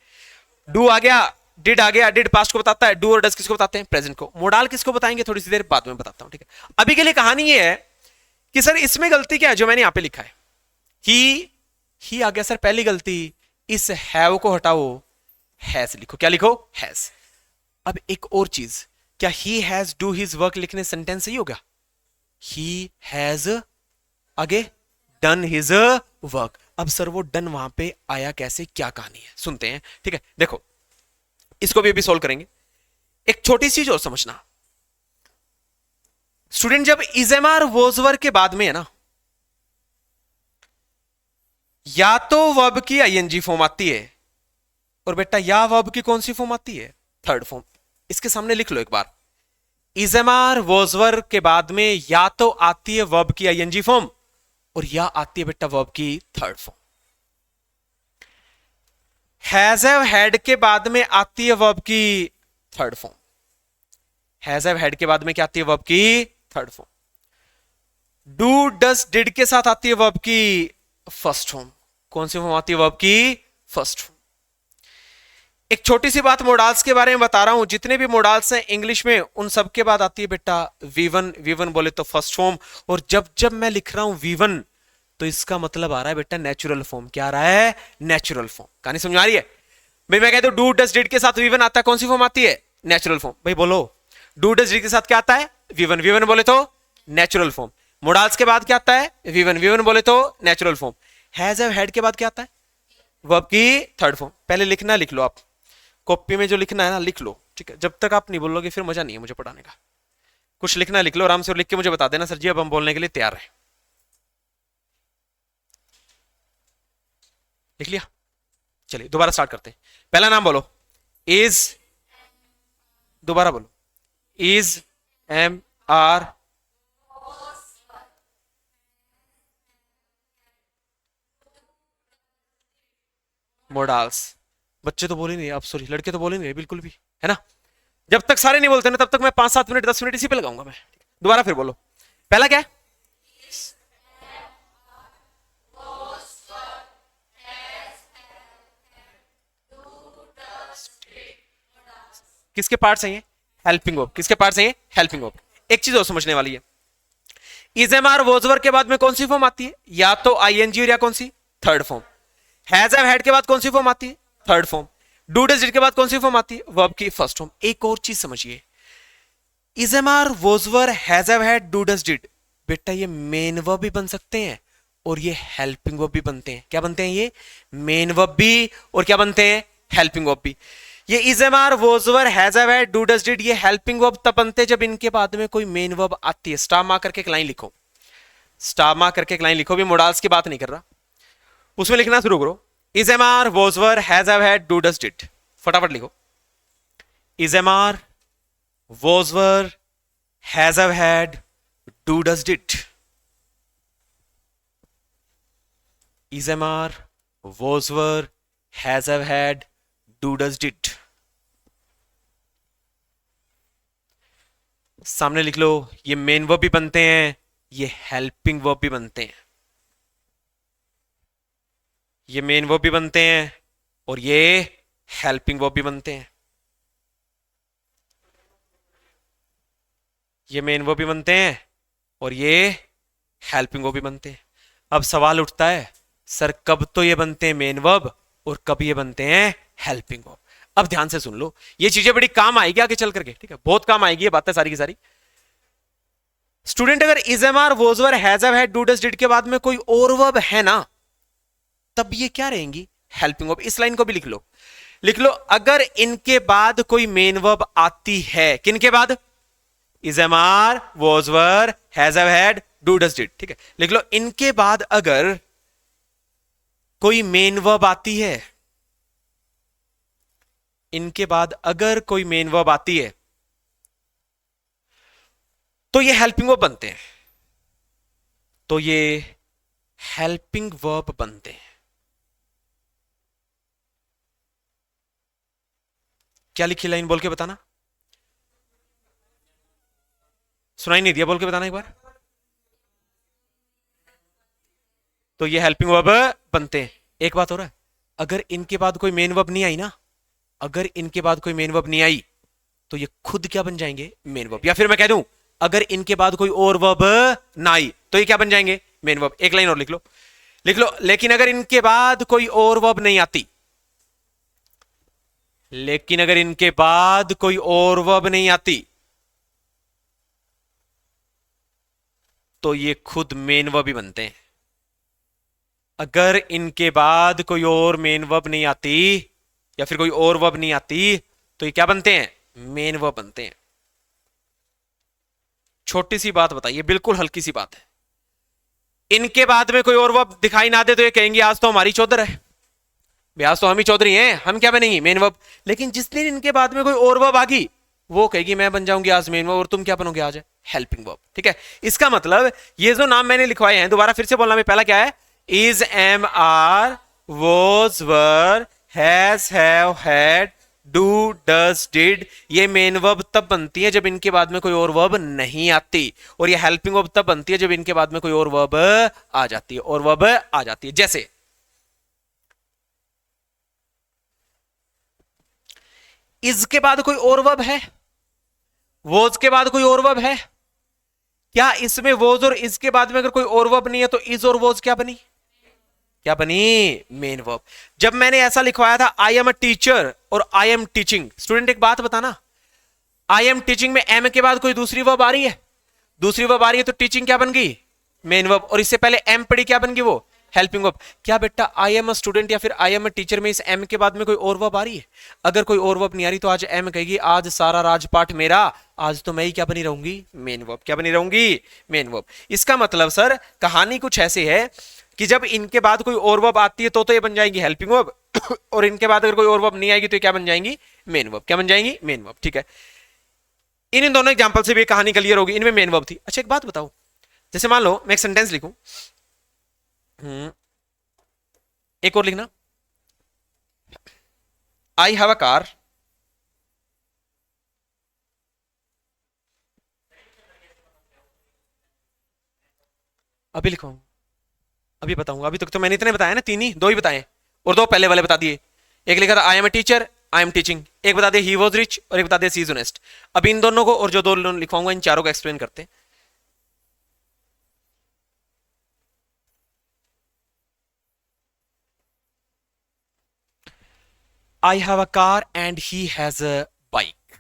डू आ गया, डिड आ गया, डिड पास्ट को बताता है, डू और डज किसको बताते हैं? प्रेजेंट को। मोडाल किसको बताएंगे? थोड़ी सी देर बाद में बताता हूं। ठीक है, अभी के लिए कहानी ये है कि सर इसमें गलती क्या है जो मैंने यहां पे लिखा है? ही आ गया सर, पहली गलती, इस हैव को हटाओ, हैज लिखो। क्या लिखो? हैज। अब एक और चीज, क्या he has do his work लिखने सेंटेंस सही होगा? ही हैज आगे डन हिज वर्क। अब सर वो डन वहां पे आया कैसे, क्या कहानी है, सुनते हैं। ठीक है, देखो इसको भी अभी सोल्व करेंगे। एक छोटी चीज और समझना स्टूडेंट, जब इजेमार वोजवर के बाद में है ना, या तो वर्ब की आईएनजी फॉर्म आती है, और बेटा या वर्ब की कौन सी फॉर्म आती है? Third form. इसके सामने लिख लो एक बार, इजेमार वोजवर के बाद में या तो आती है वर्ब की आईएनजी फॉर्म, और या आती है बेटा वर्ब की third form. Has have had के बाद में आती है वर्ब की third form. Has have had के बाद में क्या आती है? वर्ब की third form. Do does did के साथ आती है वर्ब की फर्स्ट फॉर्म। कौन सी फॉर्म आती है? वर्ब की फर्स्ट फॉर्म। एक छोटी सी बात मोडाल्स के बारे में बता रहा हूं, जितने भी मोडाल्स हैं इंग्लिश में उन सब के बाद आती है बेटा वी1। वी1 बोले तो फर्स्ट फॉर्म, और जब जब मैं लिख रहा हूं वी1 तो इसका मतलब आ रहा है बेटा नेचुरल फॉर्म। क्या आ रहा है? Natural form. कहानी समझ आ रही है भाई? मैं कहता हूं डू डज डिड के साथ वी1 आता है, कौन सी फॉर्म आती है? Natural form. भाई बोलो, डू डज डिड के साथ क्या आता है? वी1। वी1 बोले तो नेचुरल फॉर्म। मोडाल्स के बाद क्या आता है? वी1। वी1 बोले तो natural form. Has have had के बाद क्या आता है? वर्ब की थर्ड फॉर्म। पहले लिखना लिख लो, आप कॉपी में जो लिखना है ना लिख लो, ठीक है। जब तक आप नहीं बोलोगे फिर मजा नहीं है मुझे पढ़ाने का। कुछ लिखना लिख लो आराम से और लिख के मुझे बता देना सर जी अब हम बोलने के लिए तैयार हैं। लिख लिया? चलिए दोबारा स्टार्ट करते हैं। पहला नाम बोलो, इज, दोबारा बोलो, इज, एम आर, मोडाल्स। बच्चे तो बोल ही नहीं, आप सॉरी लड़के तो बोल ही नहीं बिल्कुल भी, है ना। जब तक सारे नहीं बोलते ना तब तक मैं 5-7 मिनट 10 मिनट इसी पे लगाऊंगा मैं। दोबारा फिर बोलो, पहला क्या है? किसके पार्ट्स हैं ये? Helping verb. किसके पार्ट्स हैं ये? Helping verb. एक चीज और समझने वाली है, is am are was were के बाद में कौन सी फॉर्म आती है? या तो आईएनजी और या कौन सी? Third form. Has have had के बाद कौन सी फॉर्म आती है? Third form. Do does did के बाद कौन सी फॉर्म आती है? वर्ब की फर्स्ट फॉर्म। एक और चीज समझिए, is am are was were has have had do does did, बेटा ये मेन वर्ब भी बन सकते हैं और ये हेल्पिंग वर्ब भी बनते हैं। क्या बनते हैं ये? मेन वर्ब भी और क्या बनते हैं? हेल्पिंग वर्ब भी। ये is am are was were has have had do does did ये हेल्पिंग वर्ब तब बनते हैं जब इनके बाद में कोई मेन वर्ब आती है। स्टार मार्क करके एक लाइन लिखो, स्टार मार्क करके एक लाइन लिखो, भी मोडाल्स की बात नहीं कर रहा, उसमें लिखना शुरू करो। Is am are was were has have had do does did, फटाफट लिखो। Is am are was were has have had do does did. Is am are was were has have had do does did. सामने लिख लो, ये main verb भी बनते हैं, ये helping verb भी बनते हैं। ये मेन वर्ब भी बनते हैं और ये हेल्पिंग वर्ब भी बनते हैं। ये मेन वर्ब भी बनते हैं और ये हेल्पिंग वर्ब भी बनते हैं। अब सवाल उठता है, सर कब तो ये बनते हैं मेन वर्ब और कब ये बनते हैं हेल्पिंग वर्ब? अब ध्यान से सुन लो, ये चीजें बड़ी काम आएगी आगे चल करके, ठीक है, बहुत काम आएगी ये बातें सारी की सारी। स्टूडेंट अगर is am are was were has have had do does did के बाद में कोई और वर्ब है ना, तब ये क्या रहेंगी? Helping verb. इस लाइन को भी लिख लो, लिख लो, अगर इनके बाद कोई मेन वर्ब आती है, किनके बाद? Is am are was were has have had do does did, ठीक है, लिख लो, इनके बाद अगर कोई मेन वर्ब आती है, इनके बाद अगर कोई मेन वर्ब आती है तो ये हेल्पिंग वर्ब बनते हैं, तो ये हेल्पिंग वर्ब बनते हैं। क्या लिखी लाइन बोल के बताना, सुनाई नहीं दिया, बोल के बताना एक बार। तो ये हेल्पिंग वर्ब बनते हैं। एक बात हो रहा है, अगर इनके बाद कोई मेन वर्ब नहीं आई ना, अगर इनके बाद कोई मेन वर्ब नहीं आई तो ये खुद क्या बन जाएंगे? Main verb. या फिर मैं कह दूं, अगर इनके बाद कोई और वर्ब ना आई तो ये क्या बन जाएंगे? Main verb. एक लाइन और लिख लो, लिख लो, लेकिन अगर इनके बाद कोई और वर्ब नहीं आती, लेकिन अगर इनके बाद कोई और वर्ब नहीं आती तो ये खुद मेन वर्ब ही बनते हैं। अगर इनके बाद कोई और मेन वर्ब नहीं आती या फिर कोई और वर्ब नहीं आती तो ये क्या बनते हैं? मेन वर्ब बनते हैं। छोटी सी बात बताइए, बिल्कुल हल्की सी बात है, इनके बाद में कोई और वर्ब दिखाई ना दे तो ये कहेंगे आज तो हमारी चौधर है, आज तो हम ही चौधरी हैं, हम क्या बनेंगे? Main verb. लेकिन जिस दिन इनके बाद में कोई और वर्ब आ गई वो कहेगी मैं बन जाऊंगी आज मेन वर्ब और तुम क्या बनोगे आज? Helping verb. ठीक है, इसका मतलब ये जो नाम मैंने लिखवाए हैं, दोबारा फिर से बोलना, में पहला क्या है? Is, am, are, was, were, has, have, had, do, does, did, ये मेन वर्ब तब बनती है जब इनके बाद में कोई और वर्ब नहीं आती, और ये हेल्पिंग वर्ब तब बनती है जब इनके बाद में कोई और वर्ब आ जाती है, और वर्ब आ जाती है। जैसे इज के बाद कोई और वर्ब है, वॉज के बाद कोई और वर्ब है क्या? इसमें वॉज और इज के बाद में अगर कोई और वर्ब नहीं है तो इज और वॉज क्या बनी? क्या बनी? Main verb. जब मैंने ऐसा लिखवाया था आई एम अ टीचर और आई एम टीचिंग, स्टूडेंट एक बात बताना, आई एम टीचिंग में एम के बाद कोई दूसरी वर्ब आ रही है, दूसरी वर्ब आ रही है तो टीचिंग क्या बन गई? Main verb. और इससे पहले एम पढ़ी क्या बन गई? वो हेल्पिंग वर्ब। क्या बेटा आई एम अ स्टूडेंट या फिर आई एम अ टीचर में इस एम के बाद में कोई और वर्ब आ रही है? अगर कोई और वर्ब नहीं आ रही तो आज एम कहेगी आज सारा राजपाट मेरा, आज तो मैं ही क्या बनी रहूंगी? Main verb. क्या बनी रहूंगी? Main verb. इसका मतलब सर कहानी कुछ ऐसी है कि जब इनके बाद कोई और वर्ब आती है तो ये बन जाएगी हेल्पिंग वर्ब और इनके बाद अगर कोई और वर्ब नहीं आएगी तो ये क्या बन जाएंगी? Main verb. क्या बन जाएंगी? Main verb. ठीक है, इन दोनों एग्जांपल से भी कहानी क्लियर होगी, इनमें मेन वर्ब थी। अच्छा एक बात बताओ, जैसे मान लो मैं एक सेंटेंस लिखूं, एक और लिखना, आई हैव अ कार, अभी लिखवाऊं, अभी बताऊंगा, अभी तक तो मैंने इतने बताया ना, तीन ही, दो ही बताए और दो पहले वाले बता दिए। एक लिखा था I am a teacher, I am teaching, एक बता दिया ही वॉज रिच और एक बता दिया सी इज ऑनेस्ट। अब इन दोनों को और जो दो लिखवाऊंगा इन चारों को एक्सप्लेन करते हैं। आई have a car and he has a bike,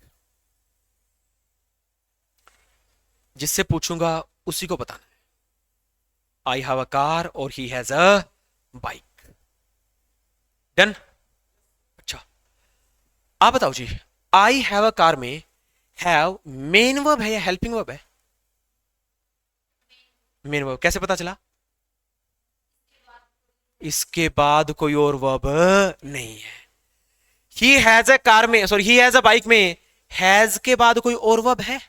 जिससे पूछूंगा उसी को बताना है। आई हैव अ कार और he has a bike. Done. अच्छा आप बताओ जी, आई हैव अ कार में हैव मेन वर्ब है या हेल्पिंग वर्ब है? Main verb. कैसे पता चला? इसके बाद कोई और वर्ब नहीं है। ही हैज अ कार में, sorry he has a bike में हैज के बाद कोई और वर्ब है?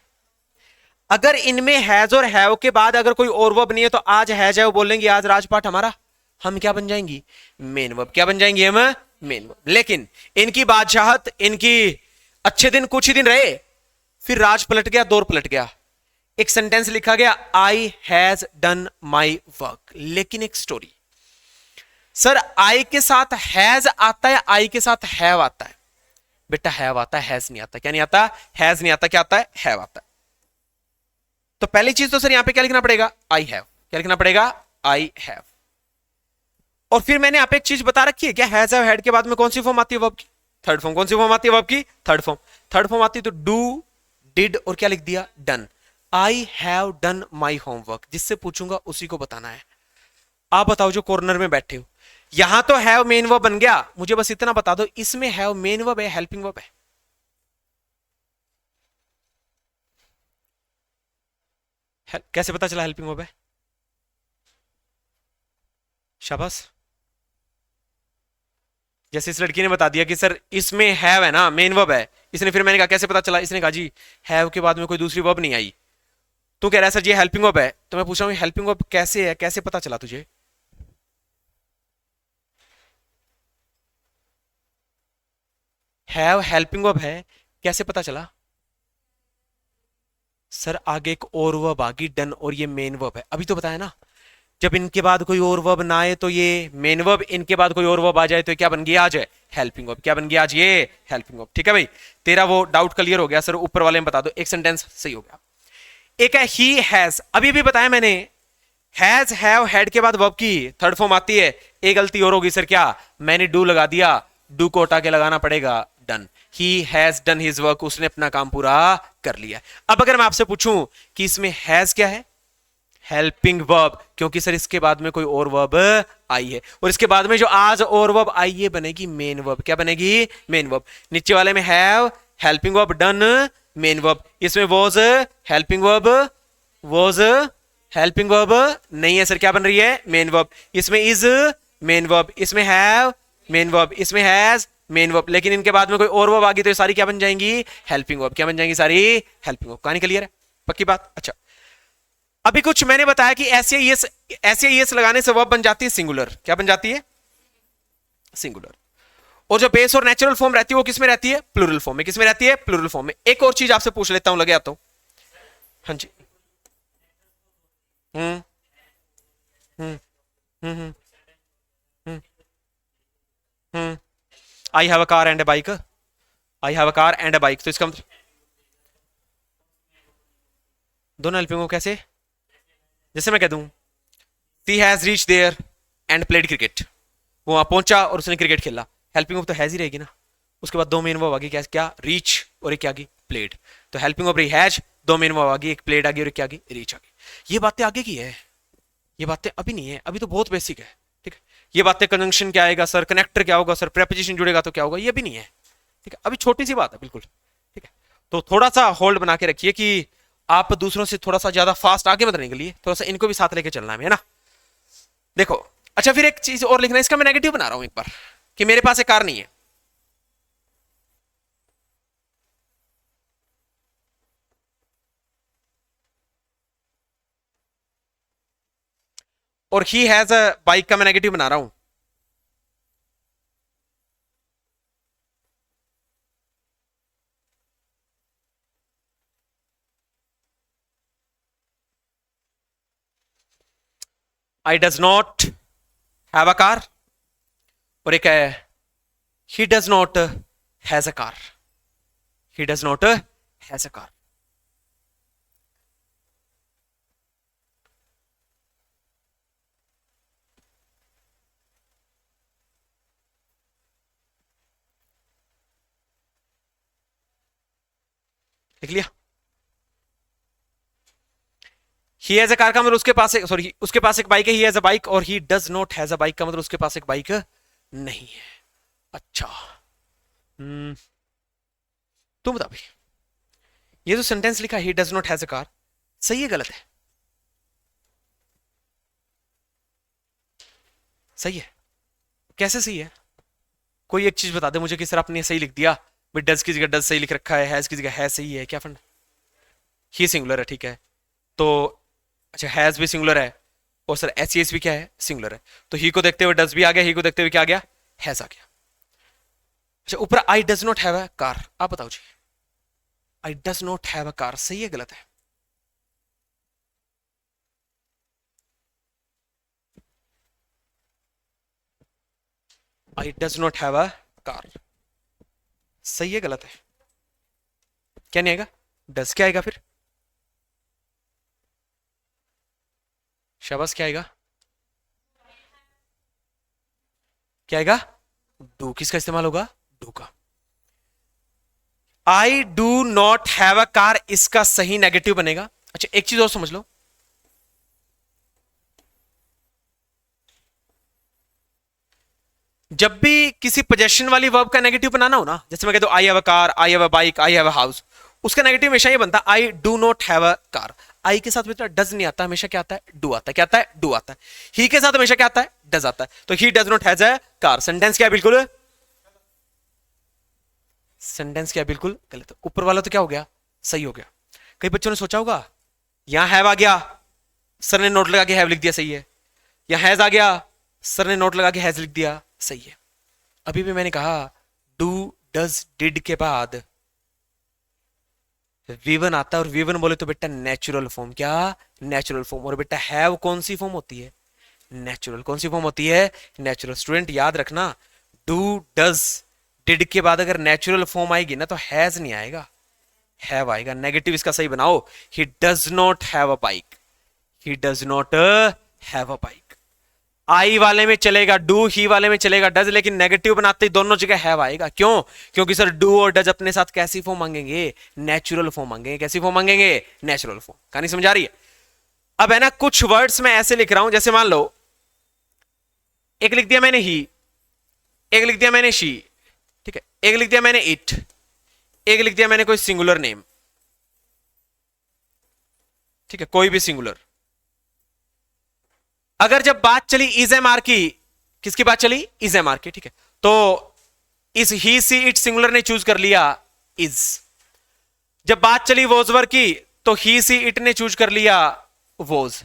अगर इनमें हैज और हैव के बाद अगर कोई और वर्ब नहीं है तो आज हैज है वो बोलेंगे आज राजपाट हमारा, हम क्या बन जाएंगी? Main verb. क्या बन जाएंगे हम? Main verb. लेकिन इनकी बादशाहत, इनकी अच्छे दिन कुछ ही दिन रहे, फिर राज पलट गया, दौर पलट गया। एक सेंटेंस लिखा गया I has done my work, लेकिन एक स्टोरी, सर आई के साथ हैज आता है, आई के साथ हैव आता है? बेटा हैव आता है, हैज नहीं आता। क्या नहीं आता? हैज नहीं आता। क्या आता है? हैव आता है। तो पहली चीज तो सर यहां पे क्या लिखना पड़ेगा? I have. क्या लिखना पड़ेगा? I have. और फिर मैंने यहां पे एक चीज बता रखी है, क्या हैज हैव हैड के बाद में कौन सी फॉर्म आती है वर्ब की? Third form. कौन सी फॉर्म आती है वर्ब की? Third form. थर्ड फॉर्म आती है तो डू, डिड और क्या लिख दिया? Done. I have done my homework, जिससे पूछूंगा उसी को बताना है। आप बताओ जो कॉर्नर में बैठे हो, यहां तो हैव मेन वर्ब बन गया, मुझे बस इतना बता दो इसमें हैव मेन वर्ब है हेल्पिंग वर्ब है? कैसे पता चला हेल्पिंग वर्ब है? शाबाश। जैसे इस लड़की ने बता दिया कि सर इसमें हैव है ना, मेन वर्ब है, इसने, फिर मैंने कहा कैसे पता चला? इसने कहा जी हैव के बाद में कोई दूसरी वर्ब नहीं आई। तू कह रहा है सर ये हेल्पिंग वर्ब है, तो मैं पूछ रहा हूं हेल्पिंग वर्ब कैसे है, कैसे पता चला तुझे? हैव हेल्पिंग वर्ब है, कैसे पता चला? सर आगे एक और वर्ब आ गई डन, और ये मेन वर्ब है, अभी तो बताया ना। जब इनके बाद कोई और वर्ब ना आए तो ये मेन वर्ब, इनके बाद कोई और वर्ब आ जाए तो क्या बन गया आज? Helping verb. क्या बन गया आज? ये हेल्पिंग वर्ब। ठीक है भाई, तेरा वो डाउट क्लियर हो गया? सर ऊपर वाले में बता दो, एक सेंटेंस सही हो गया। एक है ही हैज, अभी भी बताया मैंने, हैज हैव हैड के बाद वर्ब की थर्ड फॉर्म आती है। एक गलती और होगी सर, क्या? मैंने डू लगा दिया, डू को हटा के लगाना पड़ेगा done. He has done his work, उसने अपना काम पूरा कर लिया। अब अगर मैं आपसे पूछूं कि इसमें हैज क्या है? हेल्पिंग वर्ब, क्योंकि सर इसके बाद में कोई और वर्ब आई है, और इसके बाद में जो आज और वर्ब आई है बनेगी मेन वर्ब। क्या बनेगी? Main verb. नीचे वाले में have helping verb done main verb, इसमें was helping verb, was helping verb नहीं है सर, क्या बन रही है? Main verb. इसमें इज मेन वर्ब, इसमें हैव मेन वर्ब, इसमें हैज मेन वर्ब, लेकिन इनके बाद में कोई और वर्ब आ गई तो ये सारी क्या बन जाएंगी? Helping verb. क्या बन जाएंगी? सारी हेल्पिंग वर्ब। कहानी क्लियर है? पक्की बात? अच्छा अभी कुछ मैंने बताया कि ऐसे एस लगाने से वर्ब बन जाती है सिंगुलर। क्या बन जाती है? सिंगुलर। और जो बेस और नेचुरल फॉर्म रहती है वो किसमें रहती है? प्लूरल फॉर्म में। किसमें रहती है? प्लूरल फॉर्म में। एक और चीज आपसे पूछ लेता हूं, लगे आता हूं। हाँ जी। हम्म हम्म हम्म हम्म I have a car and a bike, I have a car and a bike, तो इसका मतलब दोनों हेल्पिंग हो। कैसे? जैसे मैं कह दूं she has reach there and played cricket, वो वहां पहुंचा और उसने क्रिकेट खेला, हेल्पिंग ऑफ तो हैज ही रहेगी ना। उसके बाद दो मेन वर्ब आ गई, क्या क्या? रीच और एक क्या आ गई? प्लेड। तो हेल्पिंग ऑफ रही हैज, दो मेन वर्ब आ गई, एक प्लेड आ गई और एक क्या आ गई? रीच आ गई। ये बातें आगे की है, ये बातें अभी नहीं है, अभी तो बहुत बेसिक है। ये बातें कंजंक्शन क्या आएगा सर, कनेक्टर क्या होगा सर, प्रेपोजिशन जुड़ेगा तो क्या होगा, ये भी नहीं है। ठीक है, अभी छोटी सी बात है बिल्कुल। ठीक है, तो थोड़ा सा होल्ड बना के रखिए कि आप दूसरों से थोड़ा सा ज्यादा फास्ट आगे बढ़ने के लिए थोड़ा सा इनको भी साथ लेके चलना है ना। देखो अच्छा, फिर एक चीज और लिखना है, इसका मैं नेगेटिव बना रहा हूं एक बार, कि मेरे पास एक कार नहीं है। और ही हैज अ बाइक का मैं नेगेटिव बना रहा हूं। आई does not have a car, और एक है ही does not has a car, he does not has a car. लिख लिया। ही हैज अ कार का मतलब उसके पास एक, सॉरी उसके पास एक बाइक है, ही हैज अ बाइक, और ही does not has a bike का मतलब उसके पास एक बाइक नहीं है। अच्छा तुम बता भाई, ये जो सेंटेंस लिखा ही does not has a car, सही है गलत है? सही है। कैसे सही है? कोई एक चीज बता दे मुझे कि सर आपने सही लिख दिया भाई, डज की जगह डज सही लिख रखा है, हैज की जगह है सही है, क्या फंड? ही सिंगुलर है, ठीक है। तो अच्छा हैज भी सिंगुलर है, और सर एच भी क्या है, सिंगुलर है। तो ही को देखते हुए डज भी आ गया, ही को देखते हुए क्या आ गया, हैज आ गया। अच्छा ऊपर I does not have a car, आप बताओ जी, I does not have a car सही है गलत है? I does not have a car सही है गलत है? क्या नहीं आएगा, डज क्या आएगा फिर? शाबाश, क्या आएगा? क्या आएगा? डू। किसका इस्तेमाल होगा? डू का। आई do not have a car, इसका सही नेगेटिव बनेगा। अच्छा एक चीज और समझ लो, जब भी किसी पोजेशन वाली वर्ब का नेगेटिव बनाना हो ना, जैसे मैं कहता हूं I have a car, I have a bike, I have a house, उसका नेगेटिव हमेशा ये बनता I do not have a car. I के साथ बेटा डज नहीं आता, हमेशा क्या आता है, डू आता है। क्या आता है? डू आता है। ही के साथ हमेशा क्या आता है, डज आता है। तो ही does not has a car sentence क्या है, बिल्कुल सेंटेंस क्या है, बिल्कुल गलत। ऊपर वाला तो क्या हो गया, सही हो गया। कई बच्चों ने सोचा होगा यहां हैव आ गया, सर ने नोट लगा के हैव लिख दिया, सही है। यहां हैज आ गया, सर ने नोट लगा के हैज लिख दिया, सही है। अभी भी मैंने कहा डू डज डिड के बाद वी1 आता है, और वी1 बोले तो बेटा नेचुरल फॉर्म, क्या नेचुरल फॉर्म। और बेटा हैव कौन सी फॉर्म होती है, नेचुरल। कौन सी फॉर्म होती है, नेचुरल। स्टूडेंट याद रखना, डू डज डिड के बाद अगर नेचुरल फॉर्म आएगी ना तो हैज नहीं आएगा, हैव आएगा। नेगेटिव इसका सही बनाओ, he does not have a bike, he does not have a bike. I वाले में चलेगा डू, ही वाले में चलेगा डज, लेकिन नेगेटिव बनाते ही दोनों जगह हैव आएगा। क्यों? क्योंकि सर डू और डज अपने साथ कैसी फॉर्म मांगेंगे, नेचुरल फॉर्म मांगेंगे। कैसी फॉर्म मांगेंगे, नेचुरल फॉर्म। कहानी समझ आ रही है? अब है ना, कुछ वर्ड्स मैं ऐसे लिख रहा हूं, जैसे मान लो एक लिख दिया मैंने ही, एक लिख दिया मैंने शी, ठीक है, एक लिख दिया मैंने इट, एक लिख दिया मैंने कोई सिंगुलर नेम, ठीक है, कोई भी सिंगुलर। अगर जब बात चली इज एम आर की, किसकी बात चली, इज एम आर की, ठीक है, तो इस ही सी इट सिंगुलर ने चूज कर लिया इज। जब बात चली वोजवर की तो ही सी इट ने चूज कर लिया वोज।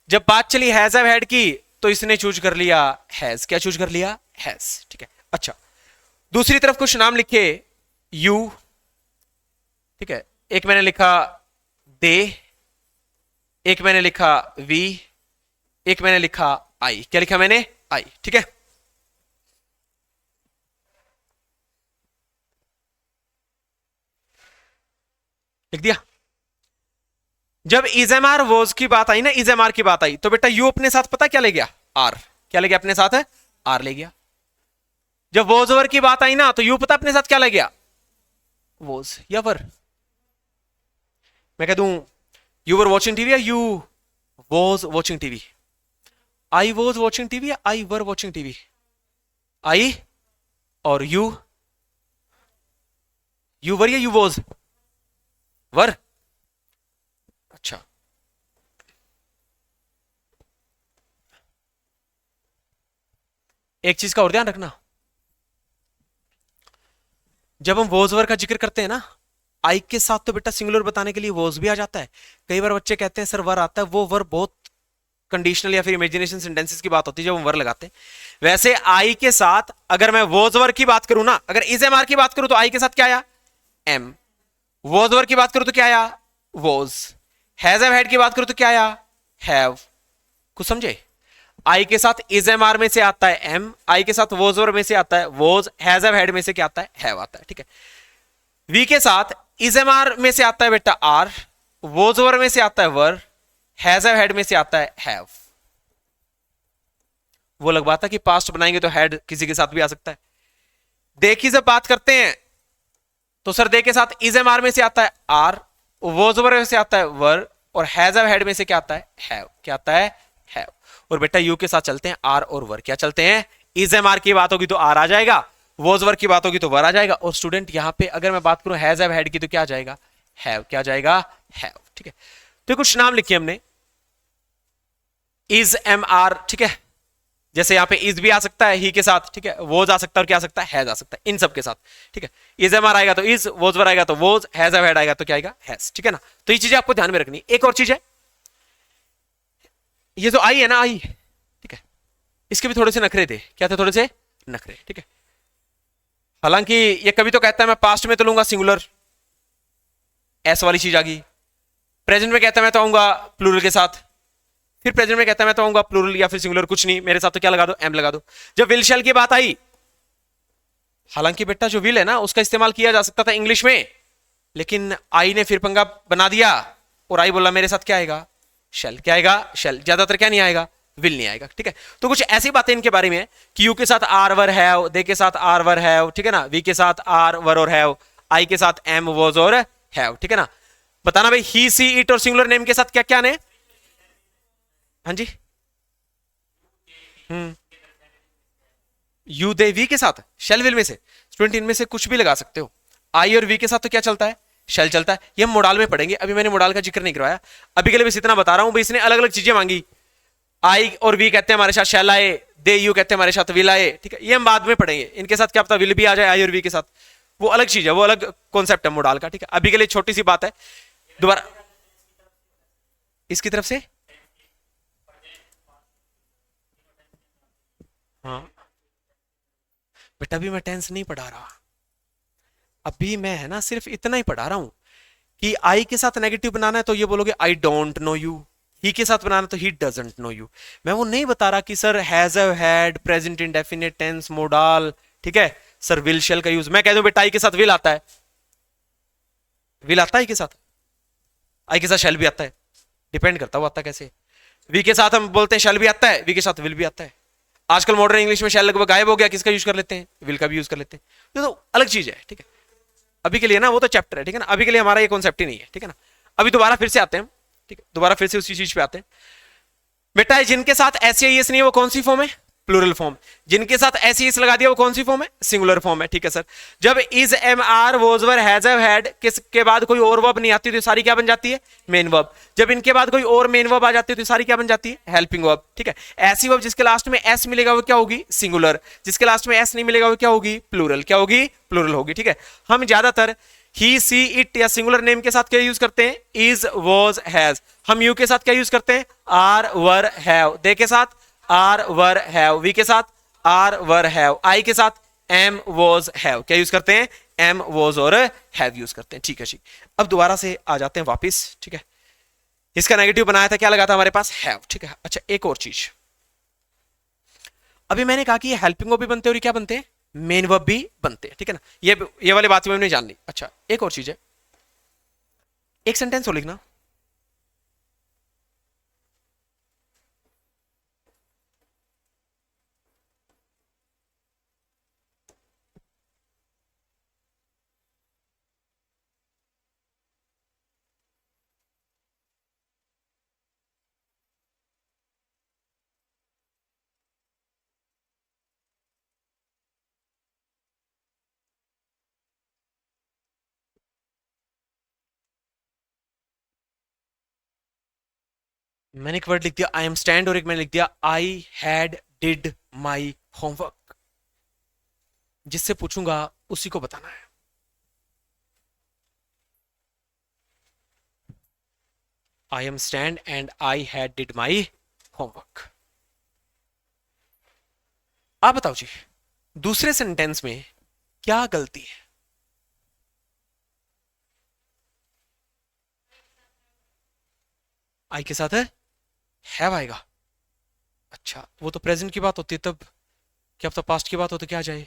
जब बात चली हैज हैव हैड की तो इसने चूज कर लिया हैज। क्या चूज कर लिया, हैज, ठीक है। अच्छा दूसरी तरफ कुछ नाम लिखे, यू, ठीक है, एक मैंने लिखा दे, एक मैंने लिखा वी, एक मैंने लिखा आई। क्या लिखा मैंने, आई, ठीक है। लिख दिया। जब इजेमआर वोज की बात आई ना, इजेमआर की बात आई, तो बेटा यू अपने साथ पता क्या ले गया, आर। क्या ले गया अपने साथ है, आर ले गया। जब वोज ओवर की बात आई ना, तो यू पता अपने साथ क्या ले गया, वोज या वर। मैं कह दूं यू वर वॉचिंग टीवी, या you was watching TV, I was watching TV या आई वर वॉचिंग टीवी? आई और यू वर या यू वॉज? वर। अच्छा, एक चीज का और ध्यान रखना, जब हम वॉज वर का जिक्र करते हैं ना, आई के साथ तो बेटा सिंगुलर बताने के लिए वॉज भी आ जाता है। कई बार बच्चे कहते हैं सर वर आता है, वो वर बहुत कंडीशनल या फिर इमेजिनेशन सेंटेंसेस की बात होती है जब हम वर लगाते हैं। वैसे आई के साथ अगर मैं वॉज वर की बात करूं ना, अगर इज एम आर की बात करूं तो आई के साथ क्या आया? एम। वॉज वर की बात करूं तो क्या आया? वॉज। हैज हैव हैड की बात करूं तो क्या आया? हैव। कुछ समझे? आई के साथ इज एम आर में से आता है एम, आई के साथ वॉज वर में से आता है वॉज, हैज हैव हैड में से क्या आता है? हैव आता है। ठीक है, वी के साथ इज एम आर में से आता है बेटा आर, वॉज ओवर में से आता है वर, हैज हैव हैड में से आता है हैव। वो लगवाता कि पास्ट बनाएंगे तो हैड किसी के साथ भी आ सकता है। दे की जब बात करते हैं तो सर दे के साथ इज एम आर में से आता है आर, वॉज ओवर में से आता है वर, और हैज हैव हैड में से क्या आता है? हैव। क्या आता है? हैव। और बेटा यू के साथ चलते हैं आर और वर। क्या चलते हैं? इज एम आर की बात होगी तो आर आ जाएगा, वॉज वर की बात होगी तो वर आ जाएगा, और स्टूडेंट यहां पे अगर मैं बात करूं हैज हैव हैड की तो क्या आ जाएगा? हैव। क्या जाएगा? हैव। ठीक है, तो कुछ नाम लिखे हमने, इज एम आर। ठीक है, जैसे यहां पे इज भी आ सकता है ही के साथ, ठीक है, वोज आ सकता है और क्या आ सकता है? हैज आ सकता है, इन सब के साथ। ठीक है, इज एम आर आएगा तो इज, वोज वर आएगा तो वोज, हैज हैव हैड आएगा तो क्या आएगा? हैज। ठीक है ना, तो ये चीजें आपको ध्यान में रखनी। एक और चीज है, ये जो आई है ना, आई, ठीक है, इसके भी थोड़े से नखरे थे। क्या थे? थोड़े से नखरे। ठीक है, हालांकि ये कभी तो कहता है मैं पास्ट में तो लूंगा सिंगुलर, एस वाली चीज आ गई। प्रेजेंट में कहता है मैं तो आऊंगा प्लूरल के साथ, फिर प्रेजेंट में कहता है मैं तो आऊंगा प्लूरल या फिर सिंगुलर, कुछ नहीं मेरे साथ तो क्या लगा दो? एम लगा दो। जब विल शैल की बात आई, हालांकि बेटा जो विल है ना उसका इस्तेमाल किया जा सकता था इंग्लिश में, लेकिन आई ने फिर पंगा बना दिया और आई बोला मेरे साथ क्या आएगा? शेल। क्या आएगा? शेल। ज्यादातर क्या नहीं आएगा? विल नहीं आएगा। ठीक है, तो कुछ ऐसी बातें इनके बारे में है कि यू के साथ आर वर हैव, दे के साथ आर वर हैव, ठीक है ना, वी के साथ आर वर और हैव, आई के साथ एम वॉज और हैव। ठीक है ना, बताना भाई ही सी इट और सिंगुलर नेम के साथ क्या क्या ने? हाँ जी, हम्म, यू दे वी के साथ शेल विल में से स्टूडेंट इनमें से कुछ भी लगा सकते हो। आई और वी के साथ तो क्या चलता है? शेल चलता है। ये हम मोडाल में पढ़ेंगे, अभी मैंने मोडाल का जिक्र नहीं करवाया, अभी के लिए बस इतना बता रहा हूं भाई। इसने अलग अलग चीजें मांगी, आई और वी कहते हैं हमारे साथ शेल आए, दे यू कहते हैं हमारे साथ विल आए। ठीक है, ये हम बाद में पढ़ेंगे, इनके साथ क्या पता विल भी आ जाए आई और वी के साथ, वो अलग चीज है, वो अलग कॉन्सेप्ट है मोडाल का। ठीक है, अभी के लिए छोटी सी बात है। दोबारा इसकी तरफ से, हाँ बेटा अभी मैं टेंस नहीं पढ़ा रहा, अभी मैं है ना सिर्फ इतना ही पढ़ा रहा हूं कि आई के साथ नेगेटिव बनाना है तो ये बोलोगे आई डोंट नो यू, ही के साथ बनाना तो ही डजंट नो यू। मैं वो नहीं बता रहा कि sir has have had, present indefinite tense, modal, ठीक है, सर विल शेल का यूज। मैं कह दूं बेटा आई के साथ विल आता है, विल आता है आई के साथ, आई के साथ शेल भी आता है, डिपेंड करता है वो आता कैसे। वी के साथ हम बोलते हैं शेल भी आता है, वी के साथ विल भी आता है। आजकल मॉडर्न इंग्लिश में शेल लगभग गायब हो गया, किसका यूज कर लेते हैं? विल का भी यूज कर लेते हैं। ये तो अलग चीज है। ठीक है, अभी के लिए ना वो तो चैप्टर है, ठीक है ना, अभी के लिए हमारा ये कॉन्सेप्ट ही नहीं है। ठीक है ना, अभी दोबारा फिर से आते हैं, ठीक है, दोबारा फिर से उसी चीज पे आते हैं। बेटा जिनके साथ एस नहीं है वो कौन सी फॉर्म है? Plural form. जिनके साथ एस लगा दिया वो कौन सी फॉर्म है? सिंगुलर फॉर्म है। ठीक है सर, जब is am are was were has have had के बाद कोई और वर्ब नहीं आती तो सारी क्या बन जाती है? Main verb. जब इनके बाद कोई और मेन वर्ब आ जाती है तो सारी क्या बन जाती है? Helping verb. ठीक है, ऐसी वर्ब जिसके लास्ट में एस मिलेगा वो क्या होगी? सिंगुलर। जिसके लास्ट में एस नहीं मिलेगा वो क्या होगी? प्लूरल। क्या होगी? प्लूरल होगी। ठीक है, हम ज्यादातर ही सी इट या सिंगुलर नेम के साथ क्या यूज करते हैं? Is was has. हम यू के साथ क्या यूज करते हैं? Are were have. दे के साथ आर वर हैव, वी के साथ आर वर हैव, आई के साथ एम वॉज हैव। क्या यूज करते हैं? एम वॉज और हैव यूज करते हैं। ठीक है जी, अब दोबारा से आ जाते हैं वापस। ठीक है, इसका नेगेटिव बनाया था, क्या लगा था हमारे पास? हैव। ठीक है, अच्छा एक और चीज, अभी मैंने कहा कि ये हेल्पिंग वर्ब भी बनते हैं और क्या बनते हैं? मेन वर्ब भी बनते हैं। ठीक है ना, ये वाली बात में नहीं जाननी। अच्छा एक और चीज है, एक सेंटेंस हो लिखना, मैंने एक वर्ड लिख दिया आई एम स्टैंड और एक मैंने लिख दिया I had did my homework. जिससे पूछूंगा उसी को बताना है। I am stand and I had did my homework. आप बताओ जी, दूसरे सेंटेंस में क्या गलती है? आई के साथ है हैव आएगा। अच्छा, वो तो प्रेजेंट की बात होती है तब। क्या पता पास्ट की बात हो तो क्या आ जाए,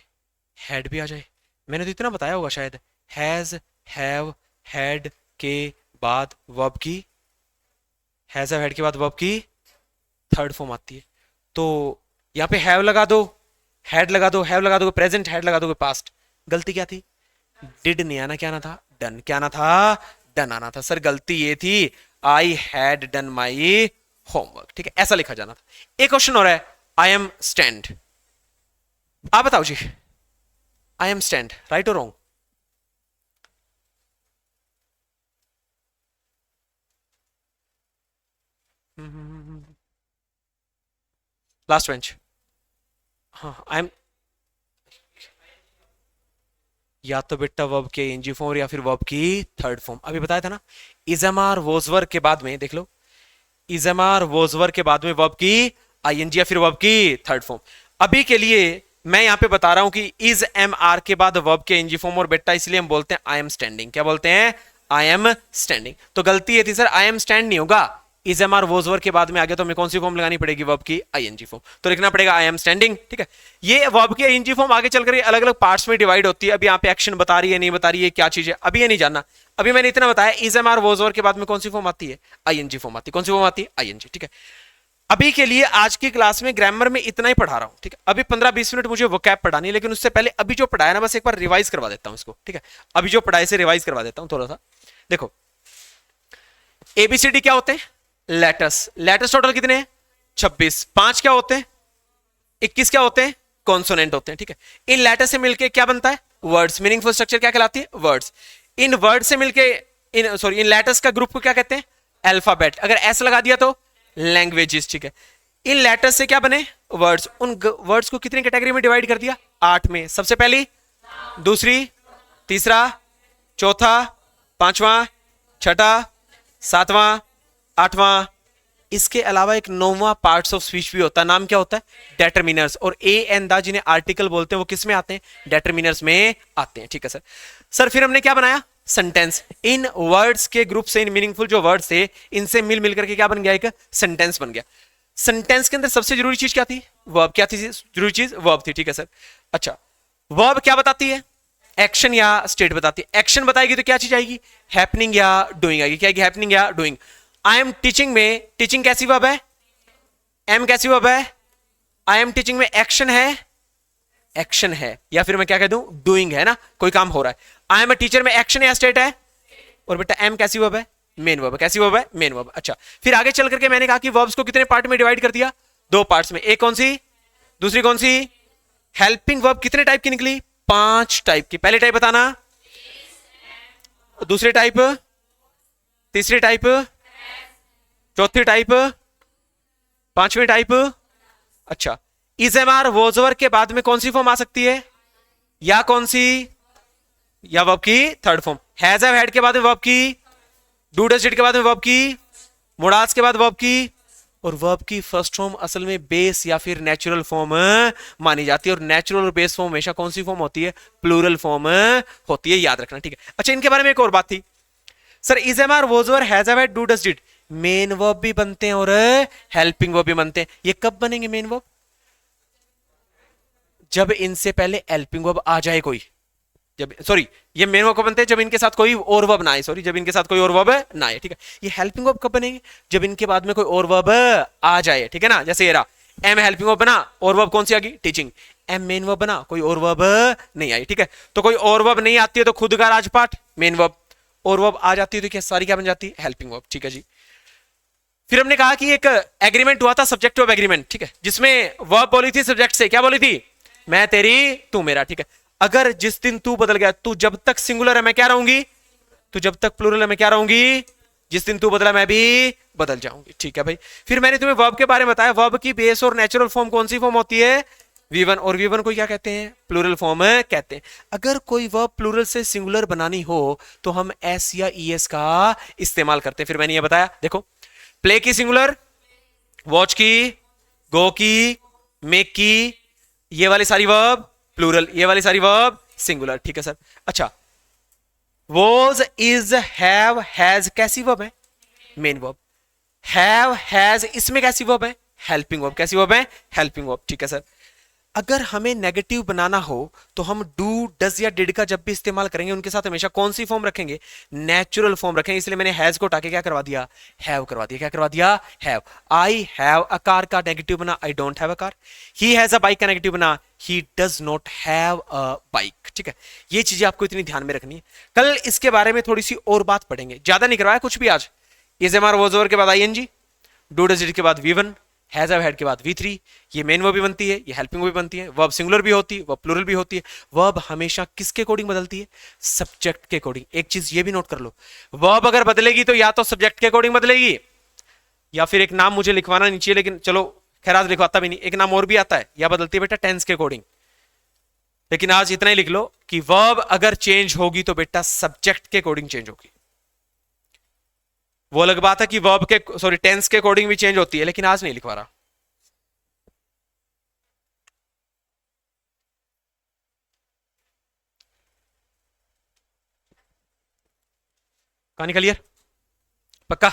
हैड भी आ जाए। मैंने तो इतना बताया होगा शायद, हैज, हैव, हैड के बाद वर्ब की, हैज हैव हैड के बाद वर्ब की थर्ड फॉर्म आती है। तो यहाँ पे हैव लगा दो, हैड लगा दो, हैव लगा दोगे प्रेजेंट, हैड लगा दोगे पास्ट। गलती क्या थी? डिड नहीं आना, क्या आना था? डन। क्या आना था? डन आना था। सर गलती ये थी, I had done my homework. ठीक है, ऐसा लिखा जाना था। एक क्वेश्चन हो रहा है, आई एम स्टैंड। आप बताओ जी, आई एम स्टैंड राइट और रॉन्ग? Last bench. हाँ आई एम, या तो बेटा वर्ब के एनजी फॉर्म या फिर वर्ब की थर्ड फॉर्म। अभी बताया था ना, इजमार वोजवर के बाद में देख लो, इजमार वोजवर के बाद में वर्ब की आईएनजी या फिर वर्ब की थर्ड फॉर्म। अभी के लिए मैं यहां पे बता रहा हूं कि इज एम आर के बाद वर्ब के एनजी फॉर्म और बेटा इसलिए हम बोलते हैं आई एम स्टैंडिंग। क्या बोलते हैं? I am standing. तो गलती ये थी सर, आई एम स्टैंड नहीं होगा, इज एम आर वोजवर के बाद में आगे तो हमें कौन सी फॉर्म लगानी पड़ेगी? वर्ब की आईएनजी फॉर्म। तो लिखना पड़ेगा आई एम स्टैंडिंग। ठीक है, ये वर्ब की आईएनजी फॉर्म आगे चलकर अलग अलग पार्ट्स में डिवाइड होती है। अभी यहाँ पे एक्शन बता रही है नहीं बता रही है, क्या चीज है अभी ये नहीं जानना। अभी मैंने इतना बताया, इज एम आर वोजवर के बाद में कौन सी फॉर्म आती है? आईएनजी फॉर्म आती है। कौन सी फॉर्म आती है? आईएनजी। ठीक है, अभी के लिए आज की क्लास में ग्रामर में इतना ही पढ़ा रहा हूं। ठीक है, अभी 15-20 मिनट मुझे वोकैब पढ़ानी है, लेकिन उससे पहले अभी जो पढ़ाया ना बस एक बार रिवाइज करवा देता हूं इसको। ठीक है, अभी जो पढ़ाई से रिवाइज करवा देता हूं थोड़ा सा। देखो, एबीसीडी क्या होते हैं? लेटर्स। लेटर्स टोटल कितने हैं? 26। 5 क्या होते हैं? 21 क्या होते हैं? कॉन्सोनेंट होते हैं। ठीक है, इन लेटर से मिलके क्या बनता है? वर्ड्स। मीनिंगफुल स्ट्रक्चर क्या कहलाती है? वर्ड्स। इन वर्ड से मिलके इन लेटर्स का ग्रुप को क्या कहते हैं? अल्फाबेट। अगर एस लगा दिया तो लैंग्वेजेस। ठीक है, इन लेटर्स से क्या बने? वर्ड्स। उन वर्ड्स को कितनी कैटेगरी में डिवाइड कर दिया? 8 में। सबसे पहली, दूसरी, तीसरा, चौथा, पांचवा, छठा, सातवां, आठवां। इसके अलावा एक 9वां पार्ट्स ऑफ स्पीच भी होता है। नाम क्या होता है? डेटरमिनर्स। और ए एंड द जिन्हें आर्टिकल बोलते हैं वो किस में आते हैं? डेटरमिनर्स में आते हैं। ठीक है सर। सर फिर हमने क्या बनाया? सेंटेंस। इन वर्ड्स के ग्रुप से, इन मीनिंगफुल जो वर्ड्स थे इनसे मिल मिल करके क्या बन गया? एक सेंटेंस बन गया। सेंटेंस के अंदर सबसे जरूरी चीज क्या थी? वर्ब। क्या थी जरूरी चीज? वर्ब थी। ठीक है सर। अच्छा, वर्ब क्या बताती है? एक्शन या स्टेट बताती है। एक्शन बताएगी तो क्या चीज आएगी? हैपनिंग या डूइंग आएगी। क्या आएगी? हैपनिंग या डूइंग। आई एम टीचिंग में टीचिंग कैसी वर्ब है? एम कैसी वर्ब है? आई एम टीचिंग में एक्शन है, एक्शन है, या फिर मैं क्या कह दूं? डूइंग है ना, कोई काम हो रहा है। आई एम अ टीचर में एक्शन या स्टेट है? और बेटा एम कैसी वर्ब है? Main verb. कैसी वर्ब है? Main verb. अच्छा, फिर आगे चल करके मैंने कहा कि वर्ब्स को कितने पार्ट में डिवाइड कर दिया? 2 पार्ट्स में। एक कौन सी? दूसरी कौन सी? Helping verb. कितने टाइप की निकली? 5 टाइप की। पहले टाइप बताना, दूसरी टाइप, तीसरी टाइप, चौथी टाइप, पांचवी टाइप। अच्छा, इजेमार वोजवर के बाद में कौन सी फॉर्म आ सकती है? या कौन सी? या वर्ब की third form. Has have had के बाद में वर्ब की, डू डज डिड के बाद में वर्ब की, मुडास के बाद वर्ब की। और वर्ब की फर्स्ट फॉर्म असल में बेस या फिर नेचुरल फॉर्म मानी जाती है। और नेचुरल और बेस फॉर्म हमेशा कौन सी फॉर्म होती है? प्लूरल फॉर्म होती है, याद रखना। ठीक है, अच्छा इनके बारे में एक और बात थी sir, is am are was were has have had do does did main verb भी बनते हैं और हेल्पिंग वर्ब भी बनते हैं। ये कब बनेंगे मेन वर्ब? जब इनसे पहले हेल्पिंग वर्ब आ जाए कोई। जब सॉरी, ये मेन वर्ब कब बनते हैं? जब इनके साथ कोई और वर्ब ना आए। सॉरी, जब इनके साथ कोई और वर्ब ना आए। ठीक है, ये हेल्पिंग वर्ब कब बनेंगे? जब इनके बाद में कोई और वर्ब आ जाए। ठीक है ना, जैसे ये रहा, एम हेल्पिंग वर्ब बना, और वर्ब कौन सी आ गई? टीचिंग। एम मेन वर्ब बना, कोई और वर्ब नहीं आई। ठीक है, तो कोई और वर्ब नहीं आती है तो खुद का राजपाट मेन वर्ब, और वर्ब आ जाती है तो क्या सारी क्या बन जाती है? Helping verb. ठीक है जी। फिर हमने कहा कि एक एग्रीमेंट हुआ था, सब्जेक्ट ऑफ एग्रीमेंट। ठीक है, जिसमें वर्ब बोली थी सब्जेक्ट से, क्या बोली थी? मैं तेरी, तू मेरा। ठीक है, अगर जिस दिन तू बदल गया, तू जब तक सिंगुलर है मैं क्या रहूंगी, तू जब तक प्लूरल है मैं क्या रहूंगी, जिस दिन तू बदला मैं भी बदल जाऊंगी। ठीक है भाई। फिर मैंने तुम्हें वर्ब के बारे में बताया, वर्ब की बेस और नेचुरल फॉर्म कौन सी फॉर्म होती है? V1, और V1 को क्या कहते हैं? प्लूरल फॉर्म कहते हैं। अगर कोई वर्ब प्लूरल से सिंगुलर बनानी हो तो हम एस या ईएस का इस्तेमाल करते हैं। फिर मैंने ये बताया, देखो प्ले की सिंगुलर, वॉच की, गो की, मेक की, ये वाली सारी वर्ब प्लूरल, ये वाली सारी वर्ब सिंगुलर। ठीक है सर। अच्छा, वॉज, इज, हैव, हैज कैसी वर्ब है? Main verb. हैव, हैज इसमें कैसी वर्ब है? Helping verb. कैसी वर्ब है? Helping verb. ठीक है सर। अगर हमें नेगेटिव बनाना हो तो हम डू, डज या डिड का जब भी इस्तेमाल करेंगे उनके साथ हमेशा कौन सी फॉर्म रखेंगे? नेचुरल फॉर्म रखेंगे। इसलिए मैंने हैज को उठाके क्या करवा दिया? हैव करवा दिया। क्या करवा दिया? Have. I have a car का नेगेटिव बना I don't have a car. He has a bike का नेगेटिव बना ही does not have a bike. ठीक है, ये चीजें आपको इतनी ध्यान में रखनी है। कल इसके बारे में थोड़ी सी और बात पढ़ेंगे, ज्यादा नहीं करवाया कुछ भी आज। Is am are was over के बाद आईएनजी, डू डज डिड के बाद V1, हैज हैव हैड के बाद V3, ये मेन वर्ब भी बनती है, ये हेल्पिंग वर्ब भी बनती है। वर्ब सिंगुलर भी होती है, वर्ब प्लूरल भी होती है। वर्ब हमेशा किसके अकॉर्डिंग बदलती है? सब्जेक्ट के अकॉर्डिंग। एक चीज ये भी नोट कर लो, वर्ब अगर बदलेगी तो या तो सब्जेक्ट के अकॉर्डिंग बदलेगी, या फिर एक नाम मुझे लिखवाना नहीं चाहिए लेकिन चलो खैर आज लिखवाता भी नहीं, एक नाम और भी आता है, या बदलती है बेटा टेंस के अकॉर्डिंग। लेकिन आज इतना ही लिख लो कि वर्ब अगर चेंज होगी तो बेटा सब्जेक्ट के अकॉर्डिंग चेंज होगी। वो अलग बात है कि वर्ब के सॉरी टेंस के अकॉर्डिंग भी चेंज होती है, लेकिन आज नहीं लिखवा रहा। कहानी क्लियर? पक्का?